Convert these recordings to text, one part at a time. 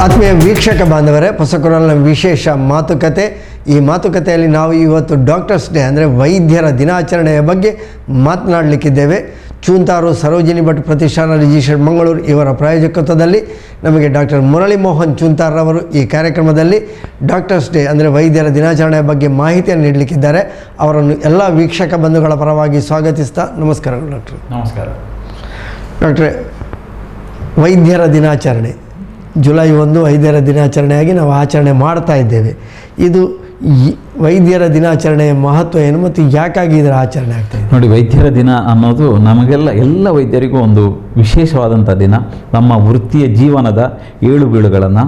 ಆತ್ಮೀಯ ವೀಕ್ಷಕ ಬಾಂಧವರೇ, ಹೊಸಕೊರಲ್ನ ವಿಶೇಷ ಮಾತುಕತೆ. ಈ ಮಾತುಕತೆಯಲ್ಲಿ ನಾವು ಇವತ್ತು ಡಾಕ್ಟರ್ಸ್ ಡೇ ಅಂದರೆ ವೈದ್ಯರ ದಿನಾಚರಣೆಯ ಬಗ್ಗೆ ಮಾತನಾಡಲಿಕ್ಕಿದ್ದೇವೆ. ಚೂಂತಾರು ಸರೋಜಿನಿ ಭಟ್ ಪ್ರತಿಷ್ಠಾನ ರಿಜಿಸ್ಟರ್ಡ್ ಮಂಗಳೂರು ಇವರ ಪ್ರಾಯೋಜಕತ್ವದಲ್ಲಿ ನಮಗೆ ಡಾಕ್ಟರ್ ಮುರಳಿ ಮೋಹನ್ ಚೂಂತಾರ್ರವರು ಈ ಕಾರ್ಯಕ್ರಮದಲ್ಲಿ ಡಾಕ್ಟರ್ಸ್ ಡೇ ಅಂದರೆ ವೈದ್ಯರ ದಿನಾಚರಣೆಯ ಬಗ್ಗೆ ಮಾಹಿತಿಯನ್ನು ನೀಡಲಿಕ್ಕಿದ್ದಾರೆ. ಅವರನ್ನು ಎಲ್ಲ ವೀಕ್ಷಕ ಬಂಧುಗಳ ಪರವಾಗಿ ಸ್ವಾಗತಿಸ್ತಾ ನಮಸ್ಕಾರಗಳು ಡಾಕ್ಟರ್. ನಮಸ್ಕಾರ ಡಾಕ್ಟ್ರೇ, ವೈದ್ಯರ ದಿನಾಚರಣೆ ಜುಲೈ 1 ವೈದ್ಯರ ದಿನಾಚರಣೆಯಾಗಿ ನಾವು ಆಚರಣೆ ಮಾಡ್ತಾ ಇದ್ದೇವೆ. ಇದು ವೈದ್ಯರ ದಿನಾಚರಣೆಯ ಮಹತ್ವ ಏನು ಮತ್ತು ಯಾಕಾಗಿ ಇದರ ಆಚರಣೆ ಆಗ್ತಾ ಇದೆ? ನೋಡಿ, ವೈದ್ಯರ ದಿನ ಅನ್ನೋದು ನಮಗೆಲ್ಲ ಎಲ್ಲ ವೈದ್ಯರಿಗೂ ಒಂದು ವಿಶೇಷವಾದಂಥ ದಿನ. ನಮ್ಮ ವೃತ್ತಿಯ ಜೀವನದ ಏಳು ಬೀಳುಗಳನ್ನು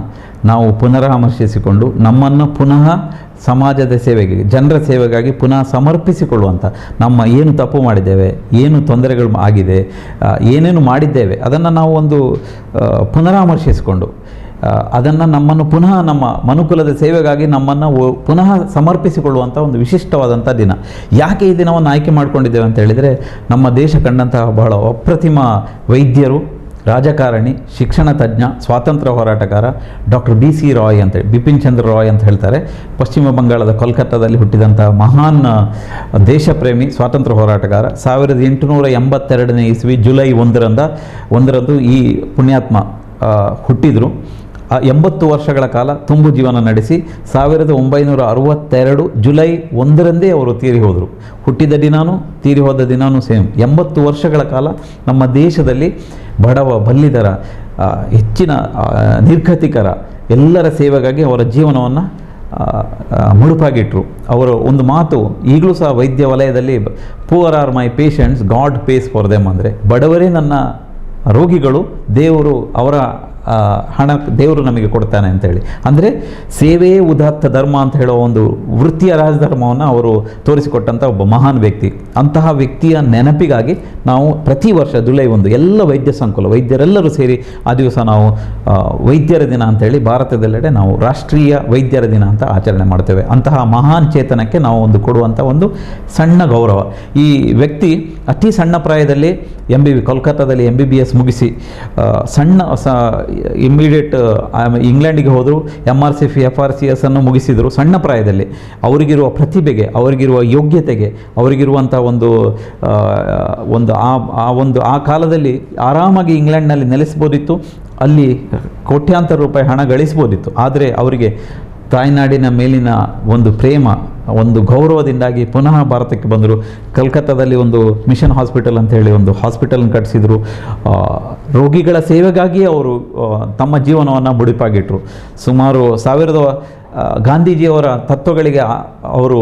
ನಾವು ಪುನರಾಮರ್ಶಿಸಿಕೊಂಡು ನಮ್ಮನ್ನು ಪುನಃ ಸಮಾಜದ ಸೇವೆಗೆ, ಜನರ ಸೇವೆಗಾಗಿ ಪುನಃ ಸಮರ್ಪಿಸಿಕೊಳ್ಳುವಂಥ, ನಮ್ಮ ಏನು ತಪ್ಪು ಮಾಡಿದ್ದೇವೆ, ಏನು ತೊಂದರೆಗಳು ಆಗಿದೆ, ಏನೇನು ಮಾಡಿದ್ದೇವೆ ಅದನ್ನು ನಾವು ಒಂದು ಪುನರಾಮರ್ಶಿಸಿಕೊಂಡು ಅದನ್ನು ನಮ್ಮನ್ನು ಪುನಃ ನಮ್ಮ ಮನುಕುಲದ ಸೇವೆಗಾಗಿ ನಮ್ಮನ್ನು ಪುನಃ ಸಮರ್ಪಿಸಿಕೊಳ್ಳುವಂಥ ಒಂದು ವಿಶಿಷ್ಟವಾದಂಥ ದಿನ. ಯಾಕೆ ಈ ದಿನವನ್ನು ಆಯ್ಕೆ ಮಾಡಿಕೊಂಡಿದ್ದೇವೆ ಅಂತ ಹೇಳಿದರೆ, ನಮ್ಮ ದೇಶ ಕಂಡಂತಹ ಬಹಳ ಅಪ್ರತಿಮ ವೈದ್ಯರು, ರಾಜಕಾರಣಿ, ಶಿಕ್ಷಣ ತಜ್ಞ, ಸ್ವಾತಂತ್ರ್ಯ ಹೋರಾಟಗಾರ ಡಾಕ್ಟರ್ BC ರಾಯ್ ಅಂತೇಳಿ, ಬಿಪಿನ್ ಚಂದ್ರ ರಾಯ್ ಅಂತ ಹೇಳ್ತಾರೆ. ಪಶ್ಚಿಮ ಬಂಗಾಳದ ಕೋಲ್ಕತ್ತಾದಲ್ಲಿ ಹುಟ್ಟಿದಂಥ ಮಹಾನ್ ದೇಶಪ್ರೇಮಿ ಸ್ವಾತಂತ್ರ್ಯ ಹೋರಾಟಗಾರ. 1882 ಇಸ್ವಿ ಜುಲೈ 1ರಂದು ಈ ಪುಣ್ಯಾತ್ಮ ಹುಟ್ಟಿದರು. 80 ವರ್ಷಗಳ ಕಾಲ ತುಂಬು ಜೀವನ ನಡೆಸಿ 1962 ಜುಲೈ 1ರಂದೇ ಅವರು ತೀರಿ ಹೋದರು. ಹುಟ್ಟಿದ ದಿನಾನೂ ತೀರಿ ಹೋದ ದಿನಾನೂ ಸೇಮ್. 80 ವರ್ಷಗಳ ಕಾಲ ನಮ್ಮ ದೇಶದಲ್ಲಿ ಬಡವ, ಬಲ್ಲಿದರ, ಹೆಚ್ಚಿನ ನಿರ್ಗತಿಕರ ಎಲ್ಲರ ಸೇವೆಗಾಗಿ ಅವರ ಜೀವನವನ್ನು ಮುಡುಪಾಗಿಟ್ಟರು. ಅವರ ಒಂದು ಮಾತು ಈಗಲೂ ಸಹ ವೈದ್ಯ ವಲಯದಲ್ಲಿ, poor are my patients, god pays for them, ಅಂದರೆ ಬಡವರೇ ನನ್ನ ರೋಗಿಗಳು, ದೇವರು ಅವರ ಹಣ ದೇವರು ನಮಗೆ ಕೊಡ್ತಾನೆ ಅಂತೇಳಿ. ಅಂದರೆ ಸೇವೆಯೇ ಉದಾತ್ತ ಧರ್ಮ ಅಂತ ಹೇಳೋ ಒಂದು ವೃತ್ತಿಯ ರಾಜಧರ್ಮವನ್ನು ಅವರು ತೋರಿಸಿಕೊಟ್ಟಂಥ ಒಬ್ಬ ಮಹಾನ್ ವ್ಯಕ್ತಿ. ಅಂತಹ ವ್ಯಕ್ತಿಯ ನೆನಪಿಗಾಗಿ ನಾವು ಪ್ರತಿ ವರ್ಷ ಜುಲೈ 1 ಎಲ್ಲ ವೈದ್ಯ ಸಂಕುಲ ವೈದ್ಯರೆಲ್ಲರೂ ಸೇರಿ ಆ ದಿವಸ ನಾವು ವೈದ್ಯರ ದಿನ ಅಂತೇಳಿ ಭಾರತದೆಲ್ಲೆಡೆ ನಾವು ರಾಷ್ಟ್ರೀಯ ವೈದ್ಯರ ದಿನ ಅಂತ ಆಚರಣೆ ಮಾಡ್ತೇವೆ. ಅಂತಹ ಮಹಾನ್ ಚೇತನಕ್ಕೆ ನಾವು ಒಂದು ಕೊಡುವಂಥ ಒಂದು ಸಣ್ಣ ಗೌರವ. ಈ ವ್ಯಕ್ತಿ ಅತಿ ಸಣ್ಣ ಪ್ರಾಯದಲ್ಲಿ ಕೋಲ್ಕತ್ತಾದಲ್ಲಿ MBBS ಮುಗಿಸಿ ಇಮ್ಮಿಡಿಯೇಟ್ ಇಂಗ್ಲೆಂಡಿಗೆ ಹೋದರು. MRCF FRCS ಅನ್ನು ಮುಗಿಸಿದರು ಸಣ್ಣ ಪ್ರಾಯದಲ್ಲಿ. ಅವರಿಗಿರುವ ಪ್ರತಿಭೆಗೆ, ಅವರಿಗಿರುವ ಯೋಗ್ಯತೆಗೆ, ಅವರಿಗಿರುವಂಥ ಆ ಕಾಲದಲ್ಲಿ ಆರಾಮಾಗಿ ಇಂಗ್ಲೆಂಡ್ನಲ್ಲಿ ನೆಲೆಸ್ಬೋದಿತ್ತು, ಅಲ್ಲಿ ಕೋಟ್ಯಾಂತರ ರೂಪಾಯಿ ಹಣ ಗಳಿಸ್ಬೋದಿತ್ತು. ಆದರೆ ಅವರಿಗೆ ತಾಯ್ನಾಡಿನ ಮೇಲಿನ ಒಂದು ಪ್ರೇಮ, ಒಂದು ಗೌರವದಿಂದಾಗಿ ಪುನಃ ಭಾರತಕ್ಕೆ ಬಂದರು. ಕಲ್ಕತ್ತಾದಲ್ಲಿ ಒಂದು ಮಿಷನ್ ಹಾಸ್ಪಿಟಲ್ ಅಂತ ಹೇಳಿ ಒಂದು ಹಾಸ್ಪಿಟಲ್ನ ಕಟ್ಟಿಸಿದರು. ರೋಗಿಗಳ ಸೇವೆಗಾಗಿ ಅವರು ತಮ್ಮ ಜೀವನವನ್ನು ಮುಡಿಪಾಗಿಟ್ಟರು. ಸುಮಾರು ಗಾಂಧೀಜಿಯವರ ತತ್ವಗಳಿಗೆ ಅವರು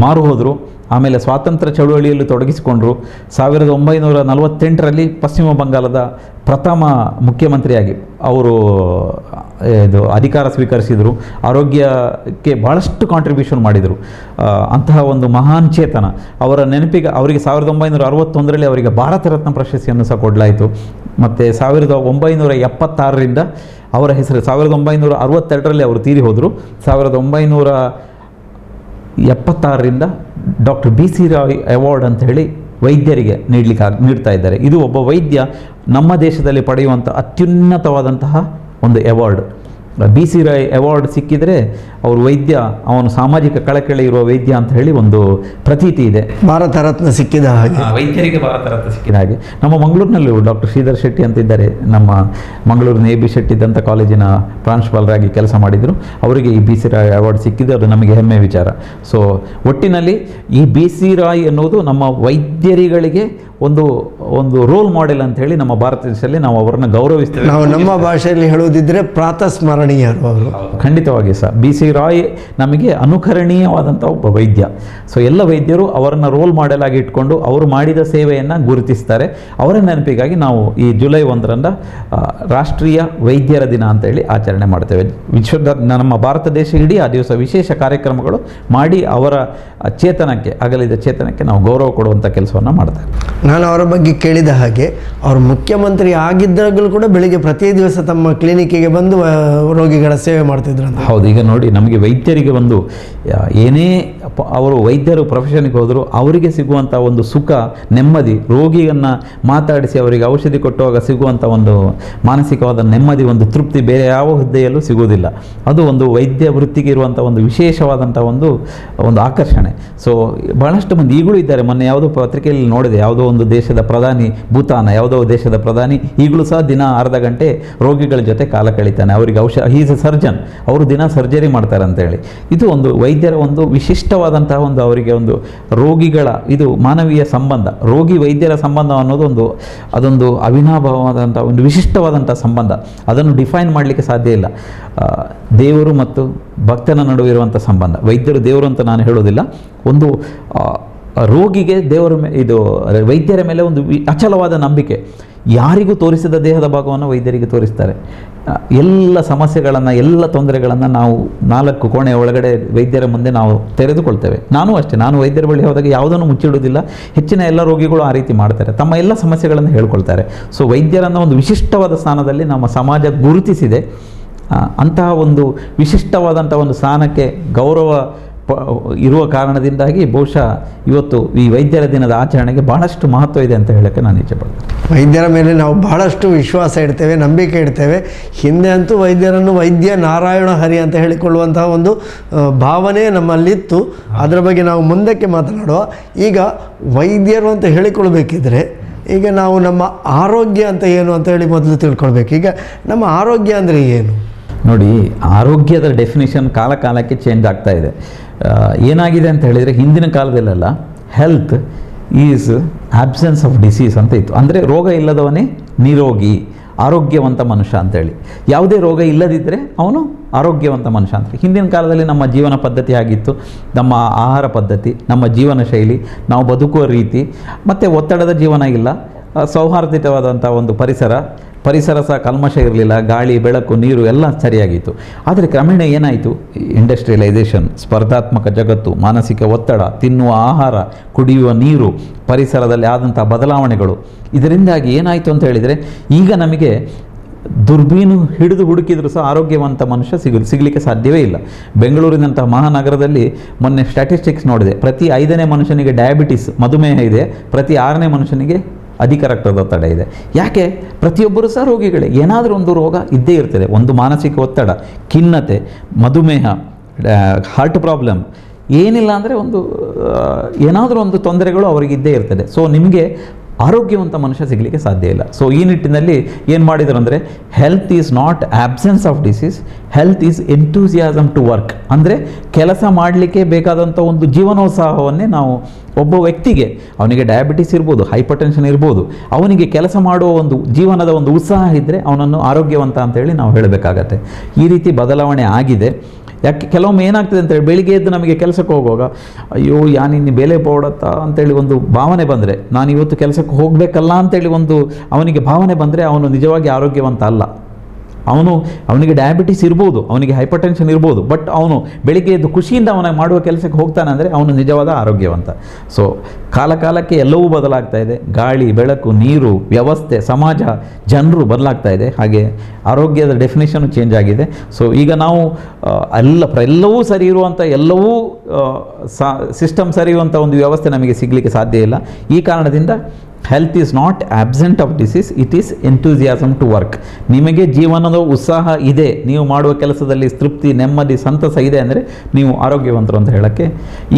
ಮಾರು ಹೋದರು. ಆಮೇಲೆ ಸ್ವಾತಂತ್ರ್ಯ ಚಳುವಳಿಯಲ್ಲಿ ತೊಡಗಿಸಿಕೊಂಡರು. 1948ರಲ್ಲಿ ಪಶ್ಚಿಮ ಬಂಗಾಳದ ಪ್ರಥಮ ಮುಖ್ಯಮಂತ್ರಿಯಾಗಿ ಅವರು ಅಧಿಕಾರ ಸ್ವೀಕರಿಸಿದರು. ಆರೋಗ್ಯಕ್ಕೆ ಭಾಳಷ್ಟು ಕಾಂಟ್ರಿಬ್ಯೂಷನ್ ಮಾಡಿದರು. ಅಂತಹ ಒಂದು ಮಹಾನ್ ಚೇತನ. ಅವರ ನೆನಪಿಗೆ ಅವರಿಗೆ 1961ರಲ್ಲಿ ಅವರಿಗೆ ಭಾರತ ರತ್ನ ಪ್ರಶಸ್ತಿಯನ್ನು ಸಹ ಕೊಡಲಾಯಿತು. ಮತ್ತು 1976ರಿಂದ ಅವರ ಹೆಸರು, 1962ರಲ್ಲಿ ಅವರು ತೀರಿ ಹೋದರು. 1976ರಿಂದ ಡಾಕ್ಟರ್ BC ರಾಯ್ ಅವಾರ್ಡ್ ಅಂತ ಹೇಳಿ ವೈದ್ಯರಿಗೆ ನೀಡ್ತಾ ಇದ್ದಾರೆ. ಇದು ಒಬ್ಬ ವೈದ್ಯ ನಮ್ಮ ದೇಶದಲ್ಲಿ ಪಡೆಯುವಂಥ ಅತ್ಯುನ್ನತವಾದಂತಹ ಒಂದು ಅವಾರ್ಡ್. BC ರಾಯ್ ಅವಾರ್ಡ್ ಸಿಕ್ಕಿದರೆ ಅವರು ವೈದ್ಯ, ಅವನು ಸಾಮಾಜಿಕ ಕಳಕಳಿ ಇರುವ ವೈದ್ಯ ಅಂತ ಹೇಳಿ ಒಂದು ಪ್ರತೀತಿ ಇದೆ. ಭಾರತ ರತ್ನ ಸಿಕ್ಕಿದ ಹಾಗೆ, ವೈದ್ಯರಿಗೆ ಭಾರತ ರತ್ನ ಸಿಕ್ಕಿದ ಹಾಗೆ. ನಮ್ಮ ಮಂಗಳೂರಿನಲ್ಲೂ ಡಾಕ್ಟರ್ ಶ್ರೀಧರ್ ಶೆಟ್ಟಿ ಅಂತ ಇದ್ದಾರೆ. ನಮ್ಮ ಮಂಗಳೂರಿನ AB ಶೆಟ್ಟಿ ದಂತ ಕಾಲೇಜಿನ ಪ್ರಾಂಶುಪಾಲರಾಗಿ ಕೆಲಸ ಮಾಡಿದರು. ಅವರಿಗೆ ಈ BC ರಾಯ್ ಅವಾರ್ಡ್ ಸಿಕ್ಕಿದೆ. ಅದು ನಮಗೆ ಹೆಮ್ಮೆ ವಿಚಾರ. ಸೊ ಒಟ್ಟಿನಲ್ಲಿ ಈ BC ರಾಯ್ ಎನ್ನುವುದು ನಮ್ಮ ವೈದ್ಯರುಗಳಿಗೆ ಒಂದು ರೋಲ್ ಮಾಡೆಲ್ ಅಂತ ಹೇಳಿ ನಮ್ಮ ಭಾರತ ದೇಶದಲ್ಲಿ ನಾವು ಅವರನ್ನು ಗೌರವಿಸ್ತೇವೆ. ನಾವು ನಮ್ಮ ಭಾಷೆಯಲ್ಲಿ ಹೇಳುವುದಿದ್ರೆ ಪ್ರಾತಸ್ಮರಣೀಯರು ಅವರು. ಖಂಡಿತವಾಗಿ ಸಹ BC ರಾಯ್ ನಮಗೆ ಅನುಕರಣೀಯವಾದಂಥ ಒಬ್ಬ ವೈದ್ಯ. ಸೊ ಎಲ್ಲ ವೈದ್ಯರು ಅವರನ್ನು ರೋಲ್ ಮಾಡೆಲ್ ಆಗಿ ಇಟ್ಕೊಂಡು ಅವರು ಮಾಡಿದ ಸೇವೆಯನ್ನು ಗುರುತಿಸ್ತಾರೆ. ಅವರ ನೆನಪಿಗಾಗಿ ನಾವು ಈ ಜುಲೈ 1ರಂದು ರಾಷ್ಟ್ರೀಯ ವೈದ್ಯರ ದಿನ ಅಂತೇಳಿ ಆಚರಣೆ ಮಾಡ್ತೇವೆ. ವಿಶ್ವದ ನಮ್ಮ ಭಾರತ ದೇಶ ಇಡೀ ಆ ದಿವಸ ವಿಶೇಷ ಕಾರ್ಯಕ್ರಮಗಳು ಮಾಡಿ ಅವರ ಚೇತನಕ್ಕೆ, ಅಗಲಿದ ಚೇತನಕ್ಕೆ ನಾವು ಗೌರವ ಕೊಡುವಂಥ ಕೆಲಸವನ್ನು ಮಾಡ್ತೇವೆ. ನಾನು ಅವರ ಬಗ್ಗೆ ಕೇಳಿದ ಹಾಗೆ, ಅವರು ಮುಖ್ಯಮಂತ್ರಿ ಆಗಿದ್ದಾಗಲೂ ಕೂಡ ಬೆಳಿಗ್ಗೆ ಪ್ರತಿ ದಿವಸ ತಮ್ಮ ಕ್ಲಿನಿಕ್ಕಿಗೆ ಬಂದು ರೋಗಿಗಳ ಸೇವೆ ಮಾಡ್ತಿದ್ರು ಅಂತ. ಹೌದು, ಈಗ ನೋಡಿ ನಮಗೆ ವೈದ್ಯರಿಗೆ ಒಂದು ಏನೇ ಅವರು ವೈದ್ಯರು ಪ್ರೊಫೆಷನ್ಗೆ ಹೋದರೂ ಅವರಿಗೆ ಸಿಗುವಂಥ ಒಂದು ಸುಖ ನೆಮ್ಮದಿ, ರೋಗಿಯನ್ನು ಮಾತಾಡಿಸಿ ಅವರಿಗೆ ಔಷಧಿ ಕೊಟ್ಟುವಾಗ ಸಿಗುವಂಥ ಒಂದು ಮಾನಸಿಕವಾದ ನೆಮ್ಮದಿ, ಒಂದು ತೃಪ್ತಿ ಬೇರೆ ಯಾವ ಹುದ್ದೆಯಲ್ಲೂ ಸಿಗುವುದಿಲ್ಲ. ಅದು ಒಂದು ವೈದ್ಯ ವೃತ್ತಿಗೆ ಇರುವಂಥ ಒಂದು ವಿಶೇಷವಾದಂಥ ಒಂದು ಆಕರ್ಷಣೆ. ಸೊ ಬಹಳಷ್ಟು ಮಂದಿ ಈಗಲೂ ಇದ್ದಾರೆ. ಮೊನ್ನೆ ಯಾವುದೋ ಪತ್ರಿಕೆಯಲ್ಲಿ ನೋಡಿದೆ, ಯಾವುದೋ ಒಂದು ದೇಶದ ಪ್ರಧಾನಿ, ಭೂತಾನ ಯಾವುದೋ ದೇಶದ ಪ್ರಧಾನಿ ಈಗಲೂ ಸಹ ದಿನ ಅರ್ಧ ಗಂಟೆ ರೋಗಿಗಳ ಜೊತೆ ಕಾಲ ಕಳೀತಾನೆ. ಅವರಿಗೆ ಈಸ್ ಎ ಸರ್ಜನ್, ಅವರು ದಿನ ಸರ್ಜರಿ ಮಾಡ್ತಾರೆ ಅಂತೇಳಿ. ಇದು ಒಂದು ವೈದ್ಯರ ಒಂದು ವಿಶಿಷ್ಟವಾದಂತಹ ಒಂದು ಅವರಿಗೆ ಒಂದು ರೋಗಿಗಳ ಇದು ಮಾನವೀಯ ಸಂಬಂಧ, ರೋಗಿ ವೈದ್ಯರ ಸಂಬಂಧ ಅನ್ನೋದು ಅದೊಂದು ಅವಿನಾಭಾವವಾದಂಥ ಒಂದು ವಿಶಿಷ್ಟವಾದಂಥ ಸಂಬಂಧ. ಅದನ್ನು ಡಿಫೈನ್ ಮಾಡಲಿಕ್ಕೆ ಸಾಧ್ಯ ಇಲ್ಲ. ದೇವರು ಮತ್ತು ಭಕ್ತನ ನಡುವೆ ಇರುವಂಥ ಸಂಬಂಧ. ವೈದ್ಯರು ದೇವರು ಅಂತ ನಾನು ಹೇಳೋದಿಲ್ಲ. ಒಂದು ರೋಗಿಗೆ ದೇವರ ಇದು ವೈದ್ಯರ ಮೇಲೆ ಒಂದು ಅಚಲವಾದ ನಂಬಿಕೆ. ಯಾರಿಗೂ ತೋರಿಸಿದ ದೇಹದ ಭಾಗವನ್ನು ವೈದ್ಯರಿಗೆ ತೋರಿಸ್ತಾರೆ. ಎಲ್ಲ ಸಮಸ್ಯೆಗಳನ್ನು, ಎಲ್ಲ ತೊಂದರೆಗಳನ್ನು ನಾವು 4 ಕೋಣೆಯ ಒಳಗಡೆ ವೈದ್ಯರ ಮುಂದೆ ನಾವು ತೆರೆದುಕೊಳ್ತೇವೆ. ನಾನು ಅಷ್ಟೇ, ನಾನು ವೈದ್ಯರ ಬಳಿ ಹೋದಾಗ ಯಾವುದನ್ನು ಮುಚ್ಚಿಡುವುದಿಲ್ಲ. ಹೆಚ್ಚಿನ ಎಲ್ಲ ರೋಗಿಗಳು ಆ ರೀತಿ ಮಾಡ್ತಾರೆ, ತಮ್ಮ ಎಲ್ಲ ಸಮಸ್ಯೆಗಳನ್ನು ಹೇಳ್ಕೊಳ್ತಾರೆ. ಸೊ ವೈದ್ಯರನ್ನು ಒಂದು ವಿಶಿಷ್ಟವಾದ ಸ್ಥಾನದಲ್ಲಿ ನಮ್ಮ ಸಮಾಜ ಗುರುತಿಸಿದೆ. ಅಂತಹ ಒಂದು ವಿಶಿಷ್ಟವಾದಂಥ ಒಂದು ಸ್ಥಾನಕ್ಕೆ ಗೌರವ ಇರುವ ಕಾರಣದಿಂದಾಗಿ ಬಹುಶಃ ಇವತ್ತು ಈ ವೈದ್ಯರ ದಿನದ ಆಚರಣೆಗೆ ಬಹಳಷ್ಟು ಮಹತ್ವ ಇದೆ ಅಂತ ಹೇಳೋಕ್ಕೆ ನಾನು ಇಚ್ಛೆಪಡ್ತೇನೆ. ವೈದ್ಯರ ಮೇಲೆ ನಾವು ಬಹಳಷ್ಟು ವಿಶ್ವಾಸ ಇಡ್ತೇವೆ, ನಂಬಿಕೆ ಇಡ್ತೇವೆ. ಹಿಂದೆ ಅಂತೂ ವೈದ್ಯರನ್ನು ವೈದ್ಯ ನಾರಾಯಣ ಹರಿ ಅಂತ ಹೇಳಿಕೊಳ್ಳುವಂತಹ ಒಂದು ಭಾವನೆ ನಮ್ಮಲ್ಲಿತ್ತು. ಅದರ ಬಗ್ಗೆ ನಾವು ಮುಂದಕ್ಕೆ ಮಾತನಾಡುವ. ಈಗ ವೈದ್ಯರು ಅಂತ ಹೇಳಿಕೊಳ್ಬೇಕಿದ್ರೆ ಈಗ ನಾವು ನಮ್ಮ ಆರೋಗ್ಯ ಅಂತ ಏನು ಅಂತ ಹೇಳಿ ಮೊದಲು ತಿಳ್ಕೊಳ್ಬೇಕು. ಈಗ ನಮ್ಮ ಆರೋಗ್ಯ ಅಂದರೆ ಏನು? ನೋಡಿ, ಆರೋಗ್ಯದ ಡೆಫಿನೇಷನ್ ಕಾಲ ಕಾಲಕ್ಕೆ ಚೇಂಜ್ ಆಗ್ತಾ ಇದೆ. ಏನಾಗಿದೆ ಅಂತ ಹೇಳಿದರೆ, ಹಿಂದಿನ ಕಾಲದಲ್ಲೆಲ್ಲ health is absence of disease ಅಂತ ಇತ್ತು. ಅಂದರೆ ರೋಗ ಇಲ್ಲದವನೇ ನಿರೋಗಿ, ಆರೋಗ್ಯವಂತ ಮನುಷ್ಯ ಅಂತೇಳಿ. ಯಾವುದೇ ರೋಗ ಇಲ್ಲದಿದ್ದರೆ ಅವನು ಆರೋಗ್ಯವಂತ ಮನುಷ್ಯ ಅಂತ. ಹಿಂದಿನ ಕಾಲದಲ್ಲಿ ನಮ್ಮ ಜೀವನ ಪದ್ಧತಿ ಆಗಿತ್ತು, ನಮ್ಮ ಆಹಾರ ಪದ್ಧತಿ, ನಮ್ಮ ಜೀವನ ಶೈಲಿ, ನಾವು ಬದುಕುವ ರೀತಿ, ಮತ್ತು ಒತ್ತಡದ ಜೀವನ ಇಲ್ಲ, ಸೌಹಾರ್ದಿತವಾದಂಥ ಒಂದು ಪರಿಸರ ಸಹ ಕಲ್ಮಶ ಇರಲಿಲ್ಲ, ಗಾಳಿ ಬೆಳಕು ನೀರು ಎಲ್ಲ ಸರಿಯಾಗಿತ್ತು. ಆದರೆ ಕ್ರಮೇಣ ಏನಾಯಿತು, ಇಂಡಸ್ಟ್ರಿಯಲೈಸೇಷನ್, ಸ್ಪರ್ಧಾತ್ಮಕ ಜಗತ್ತು, ಮಾನಸಿಕ ಒತ್ತಡ, ತಿನ್ನುವ ಆಹಾರ, ಕುಡಿಯುವ ನೀರು, ಪರಿಸರದಲ್ಲಿ ಆದಂಥ ಬದಲಾವಣೆಗಳು, ಇದರಿಂದಾಗಿ ಏನಾಯಿತು ಅಂತ ಹೇಳಿದರೆ ಈಗ ನಮಗೆ ದುರ್ಬೀನು ಹಿಡಿದು ಹುಡುಕಿದರೂ ಸಹ ಆರೋಗ್ಯವಂತ ಮನುಷ್ಯ ಸಿಗಲಿಕ್ಕೆ ಸಾಧ್ಯವೇ ಇಲ್ಲ. ಬೆಂಗಳೂರಿನಂತಹ ಮಹಾನಗರದಲ್ಲಿ ಮೊನ್ನೆ ಸ್ಟ್ಯಾಟಿಸ್ಟಿಕ್ಸ್ ನೋಡಿದೆ, ಪ್ರತಿ 5ನೇ ಮನುಷ್ಯನಿಗೆ ಡಯಾಬಿಟಿಸ್, ಮಧುಮೇಹ ಇದೆ, ಪ್ರತಿ 6ನೇ ಮನುಷ್ಯನಿಗೆ ಅಧಿಕ ರಕ್ತದೊತ್ತಡ ಇದೆ. ಯಾಕೆ? ಪ್ರತಿಯೊಬ್ಬರು ಸಹ ರೋಗಿಗಳೇ, ಏನಾದರೂ ಒಂದು ರೋಗ ಇದ್ದೇ ಇರ್ತದೆ. ಒಂದು ಮಾನಸಿಕ ಒತ್ತಡ, ಖಿನ್ನತೆ, ಮಧುಮೇಹ, ಹಾರ್ಟ್ ಪ್ರಾಬ್ಲಮ್, ಏನಿಲ್ಲ ಅಂದರೆ ಏನಾದರೂ ಒಂದು ತೊಂದರೆಗಳು ಅವರಿಗೆ ಇದ್ದೇ ಇರ್ತದೆ. ಸೊ ನಿಮಗೆ ಆರೋಗ್ಯವಂತ ಮನುಷ್ಯ ಸಿಗಲಿಕ್ಕೆ ಸಾಧ್ಯ ಇಲ್ಲ. ಸೊ ಈ ನಿಟ್ಟಿನಲ್ಲಿ ಏನು ಮಾಡಿದರು ಅಂದರೆ, health is not absence of disease, health is enthusiasm to work. ಅಂದರೆ ಕೆಲಸ ಮಾಡಲಿಕ್ಕೆ ಬೇಕಾದಂಥ ಒಂದು ಜೀವನೋತ್ಸಾಹವನ್ನೇ ನಾವು ಒಬ್ಬ ವ್ಯಕ್ತಿಗೆ, ಅವನಿಗೆ ಡಯಾಬಿಟಿಸ್ ಇರ್ಬೋದು, ಹೈಪರ್ಟೆನ್ಷನ್ ಇರ್ಬೋದು, ಅವನಿಗೆ ಕೆಲಸ ಮಾಡುವ ಒಂದು ಜೀವನದ ಒಂದು ಉತ್ಸಾಹ ಇದ್ದರೆ ಅವನನ್ನು ಆರೋಗ್ಯವಂತ ಅಂತೇಳಿ ನಾವು ಹೇಳಬೇಕಾಗತ್ತೆ. ಈ ರೀತಿ ಬದಲಾವಣೆ ಆಗಿದೆ. ಯಾಕೆ ಕೆಲವೊಮ್ಮೆ ಏನಾಗ್ತದೆ ಅಂತೇಳಿ, ಬೆಳಿಗ್ಗೆ ಎದ್ದು ನಮಗೆ ಕೆಲಸಕ್ಕೆ ಹೋಗುವಾಗ ಅಯ್ಯೋ ಯಾನಿನ್ನು ಬೆಲೆ ಪೋಡತ್ತಾ ಅಂತೇಳಿ ಒಂದು ಭಾವನೆ ಬಂದರೆ, ನಾನು ಇವತ್ತು ಕೆಲಸಕ್ಕೆ ಹೋಗಬೇಕಲ್ಲ ಅಂತೇಳಿ ಅವನಿಗೆ ಭಾವನೆ ಬಂದರೆ ಅವನು ನಿಜವಾಗಿ ಆರೋಗ್ಯವಂತ ಅಲ್ಲ. ಅವನಿಗೆ ಡಯಾಬಿಟಿಸ್ ಇರ್ಬೋದು, ಅವನಿಗೆ ಹೈಪರ್ಟೆನ್ಷನ್ ಇರ್ಬೋದು, ಬಟ್ ಅವನು ಬೆಳಿಗ್ಗೆ ಎದ್ದು ಖುಷಿಯಿಂದ ಅವನ ಮಾಡುವ ಕೆಲಸಕ್ಕೆ ಹೋಗ್ತಾನೆ ಅಂದರೆ ಅವನು ನಿಜವಾದ ಆರೋಗ್ಯವಂತ. ಸೊ ಕಾಲ ಕಾಲಕ್ಕೆ ಎಲ್ಲವೂ ಬದಲಾಗ್ತಾ ಇದೆ. ಗಾಳಿ ಬೆಳಕು ನೀರು ವ್ಯವಸ್ಥೆ ಸಮಾಜ ಜನರು ಬದಲಾಗ್ತಾ ಇದೆ. ಹಾಗೆ ಆರೋಗ್ಯದ ಡೆಫಿನೇಷನ್ ಚೇಂಜ್ ಆಗಿದೆ. ಸೊ ಈಗ ನಾವು ಎಲ್ಲವೂ ಸರಿ ಇರುವಂಥ, ಎಲ್ಲವೂ ಸಿಸ್ಟಮ್ ಸರಿ ಇರುವಂಥ ಒಂದು ವ್ಯವಸ್ಥೆ ನಮಗೆ ಸಿಗಲಿಕ್ಕೆ ಸಾಧ್ಯ ಇಲ್ಲ. ಈ ಕಾರಣದಿಂದ health is not absent of disease, it is enthusiasm to work. ನಿಮಗೆ ಜೀವನದ ಉತ್ಸಾಹ ಇದೆ, ನೀವು ಮಾಡುವ ಕೆಲಸದಲ್ಲಿ ತೃಪ್ತಿ ನೆಮ್ಮದಿ ಸಂತಸ ಇದೆ ಅಂದರೆ ನೀವು ಆರೋಗ್ಯವಂತರು ಅಂತ ಹೇಳೋಕ್ಕೆ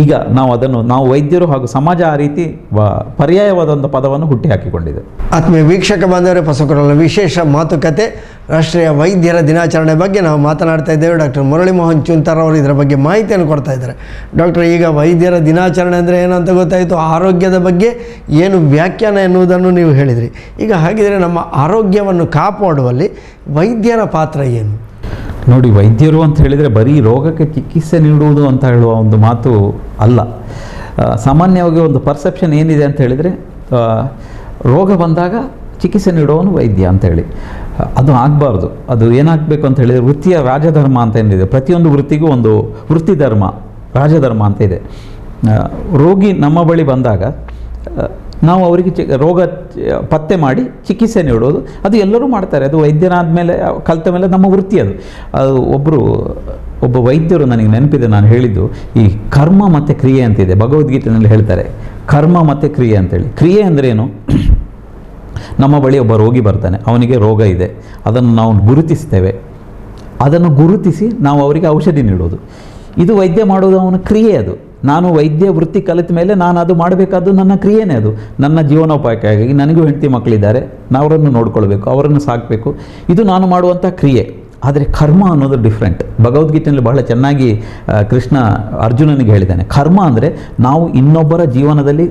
ಈಗ ನಾವು ವೈದ್ಯರು ಹಾಗೂ ಸಮಾಜ ಆ ರೀತಿ ಪರ್ಯಾಯವಾದಂಥ ಪದವನ್ನು ಹುಟ್ಟಿ ಹಾಕಿಕೊಂಡಿದೆ. ಆತ್ಮೀಯ ವೀಕ್ಷಕ ಬಾಂಧವರೇ, ಹೊಸಕೊರಲ ವಿಶೇಷ ಮಾತುಕತೆ ರಾಷ್ಟ್ರೀಯ ವೈದ್ಯರ ದಿನಾಚರಣೆ ಬಗ್ಗೆ ನಾವು ಮಾತನಾಡ್ತಾ ಇದ್ದೇವೆ. ಡಾಕ್ಟರ್ ಮುರಳಿ ಮೋಹನ್ ಚೂಂತಾರ್ ಅವರು ಇದರ ಬಗ್ಗೆ ಮಾಹಿತಿಯನ್ನು ಕೊಡ್ತಾ ಇದ್ದಾರೆ. ಡಾಕ್ಟರ್, ಈಗ ವೈದ್ಯರ ದಿನಾಚರಣೆ ಅಂದರೆ ಏನಂತ ಗೊತ್ತಾಯಿತು, ಆರೋಗ್ಯದ ಬಗ್ಗೆ ಏನು ವ್ಯಾಖ್ಯಾನ ಎನ್ನುವುದನ್ನು ನೀವು ಹೇಳಿದ್ರಿ. ಈಗ ಹಾಗಿದ್ರೆ ನಮ್ಮ ಆರೋಗ್ಯವನ್ನು ಕಾಪಾಡುವಲ್ಲಿ ವೈದ್ಯರ ಪಾತ್ರ ಏನು? ನೋಡಿ, ವೈದ್ಯರು ಅಂತ ಹೇಳಿದರೆ ಬರೀ ರೋಗಕ್ಕೆ ಚಿಕಿತ್ಸೆ ನೀಡುವುದು ಅಂತ ಹೇಳುವ ಒಂದು ಮಾತು ಅಲ್ಲ. ಸಾಮಾನ್ಯವಾಗಿ ಒಂದು ಪರ್ಸೆಪ್ಷನ್ ಏನಿದೆ ಅಂತ ಹೇಳಿದರೆ, ರೋಗ ಬಂದಾಗ ಚಿಕಿತ್ಸೆ ನೀಡುವವನು ವೈದ್ಯ ಅಂತೇಳಿ. ಅದು ಆಗಬಾರ್ದು. ಅದು ಏನಾಗಬೇಕು ಅಂತ ಹೇಳಿದರೆ, ವೃತ್ತಿಯ ರಾಜಧರ್ಮ ಅಂತ ಏನಿದೆ, ಪ್ರತಿಯೊಂದು ವೃತ್ತಿಗೂ ಒಂದು ವೃತ್ತಿ ಧರ್ಮ, ರಾಜಧರ್ಮ ಅಂತ ಇದೆ. ರೋಗಿ ನಮ್ಮ ಬಳಿ ಬಂದಾಗ ನಾವು ಅವರಿಗೆ ರೋಗ ಪತ್ತೆ ಮಾಡಿ ಚಿಕಿತ್ಸೆ ನೀಡೋದು, ಅದು ಎಲ್ಲರೂ ಮಾಡ್ತಾರೆ. ಅದು ವೈದ್ಯರಾದ ಮೇಲೆ ಕಲಿತ ಮೇಲೆ ನಮ್ಮ ವೃತ್ತಿ ಅದು. ಒಬ್ಬ ವೈದ್ಯರು ನನಗೆ ನೆನಪಿದೆ, ನಾನು ಹೇಳಿದ್ದು ಈ ಕರ್ಮ ಮತ್ತು ಕ್ರಿಯೆ ಅಂತಿದೆ, ಭಗವದ್ಗೀತೆಯಲ್ಲಿ ಹೇಳ್ತಾರೆ ಕರ್ಮ ಮತ್ತು ಕ್ರಿಯೆ ಅಂತೇಳಿ. ಕ್ರಿಯೆ ಅಂದ್ರೇನು? ನಮ್ಮ ಬಳಿ ಒಬ್ಬ ರೋಗಿ ಬರ್ತಾನೆ, ಅವನಿಗೆ ರೋಗ ಇದೆ, ಅದನ್ನು ನಾವು ಗುರುತಿಸ್ತೇವೆ, ಅದನ್ನು ಗುರುತಿಸಿ ನಾವು ಅವರಿಗೆ ಔಷಧಿ ನೀಡೋದು. ಇದು ವೈದ್ಯ ಮಾಡೋದು ಅವನ ಕ್ರಿಯೆ. ಅದು ನಾನು ವೈದ್ಯ ವೃತ್ತಿ ಕಲಿತ ಮೇಲೆ ನಾನು ಅದು ಮಾಡಬೇಕಾದ್ದು ನನ್ನ ಕ್ರಿಯೆನೇ. ಅದು ನನ್ನ ಜೀವನೋಪಾಯಕ್ಕಾಗಿ, ನನಗೂ ಹೆಂಡತಿ ಮಕ್ಕಳಿದ್ದಾರೆ, ನಾವು ಅವರನ್ನು ನೋಡ್ಕೊಳ್ಬೇಕು, ಅವರನ್ನು ಸಾಕಬೇಕು, ಇದು ನಾನು ಮಾಡುವಂಥ ಕ್ರಿಯೆ. ಆದರೆ ಕರ್ಮ ಅನ್ನೋದು ಡಿಫ್ರೆಂಟ್. ಭಗವದ್ಗೀತೆಯಲ್ಲಿ ಬಹಳ ಚೆನ್ನಾಗಿ ಕೃಷ್ಣ ಅರ್ಜುನನಿಗೆ ಹೇಳಿದ್ದಾನೆ, ಕರ್ಮ ಅಂದರೆ ನಾವು ಇನ್ನೊಬ್ಬರ ಜೀವನದಲ್ಲಿ